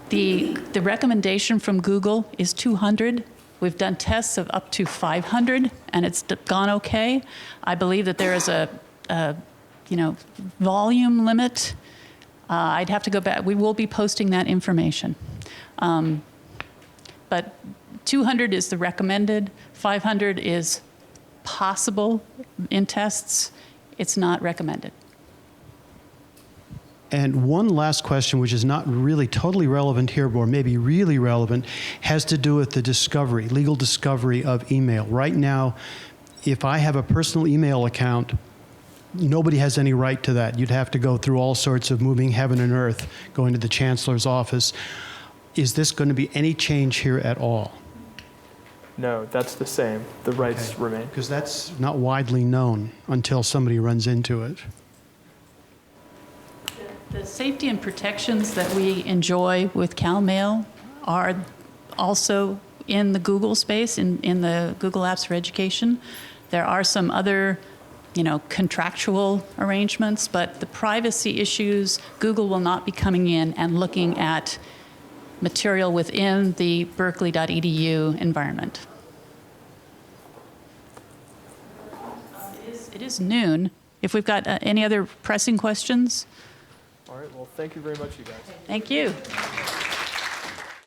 The recommendation from Google is 200. We've done tests of up to 500, and it's gone okay. I believe that there is a volume limit. I'd have to go back. We will be posting that information. But 200 is the recommended. 500 is possible in tests. It's not recommended. And one last question, which is not really totally relevant here, but maybe really relevant, has to do with the discovery, legal discovery of email. Right now, if I have a personal email account, nobody has any right to that. You'd have to go through all sorts of moving heaven and earth, going to the chancellor's office. Is this going to be any change here at all? No, that's the same. The rights remain. Because that's not widely known until somebody runs into it. The safety and protections that we enjoy with CalMail are also in the Google space, in the Google Apps for Education. There are some other, contractual arrangements, but the privacy issues, Google will not be coming in and looking at material within the berkeley.edu environment. It is noon. If we've got any other pressing questions. All right, well, thank you very much, you guys. Thank you.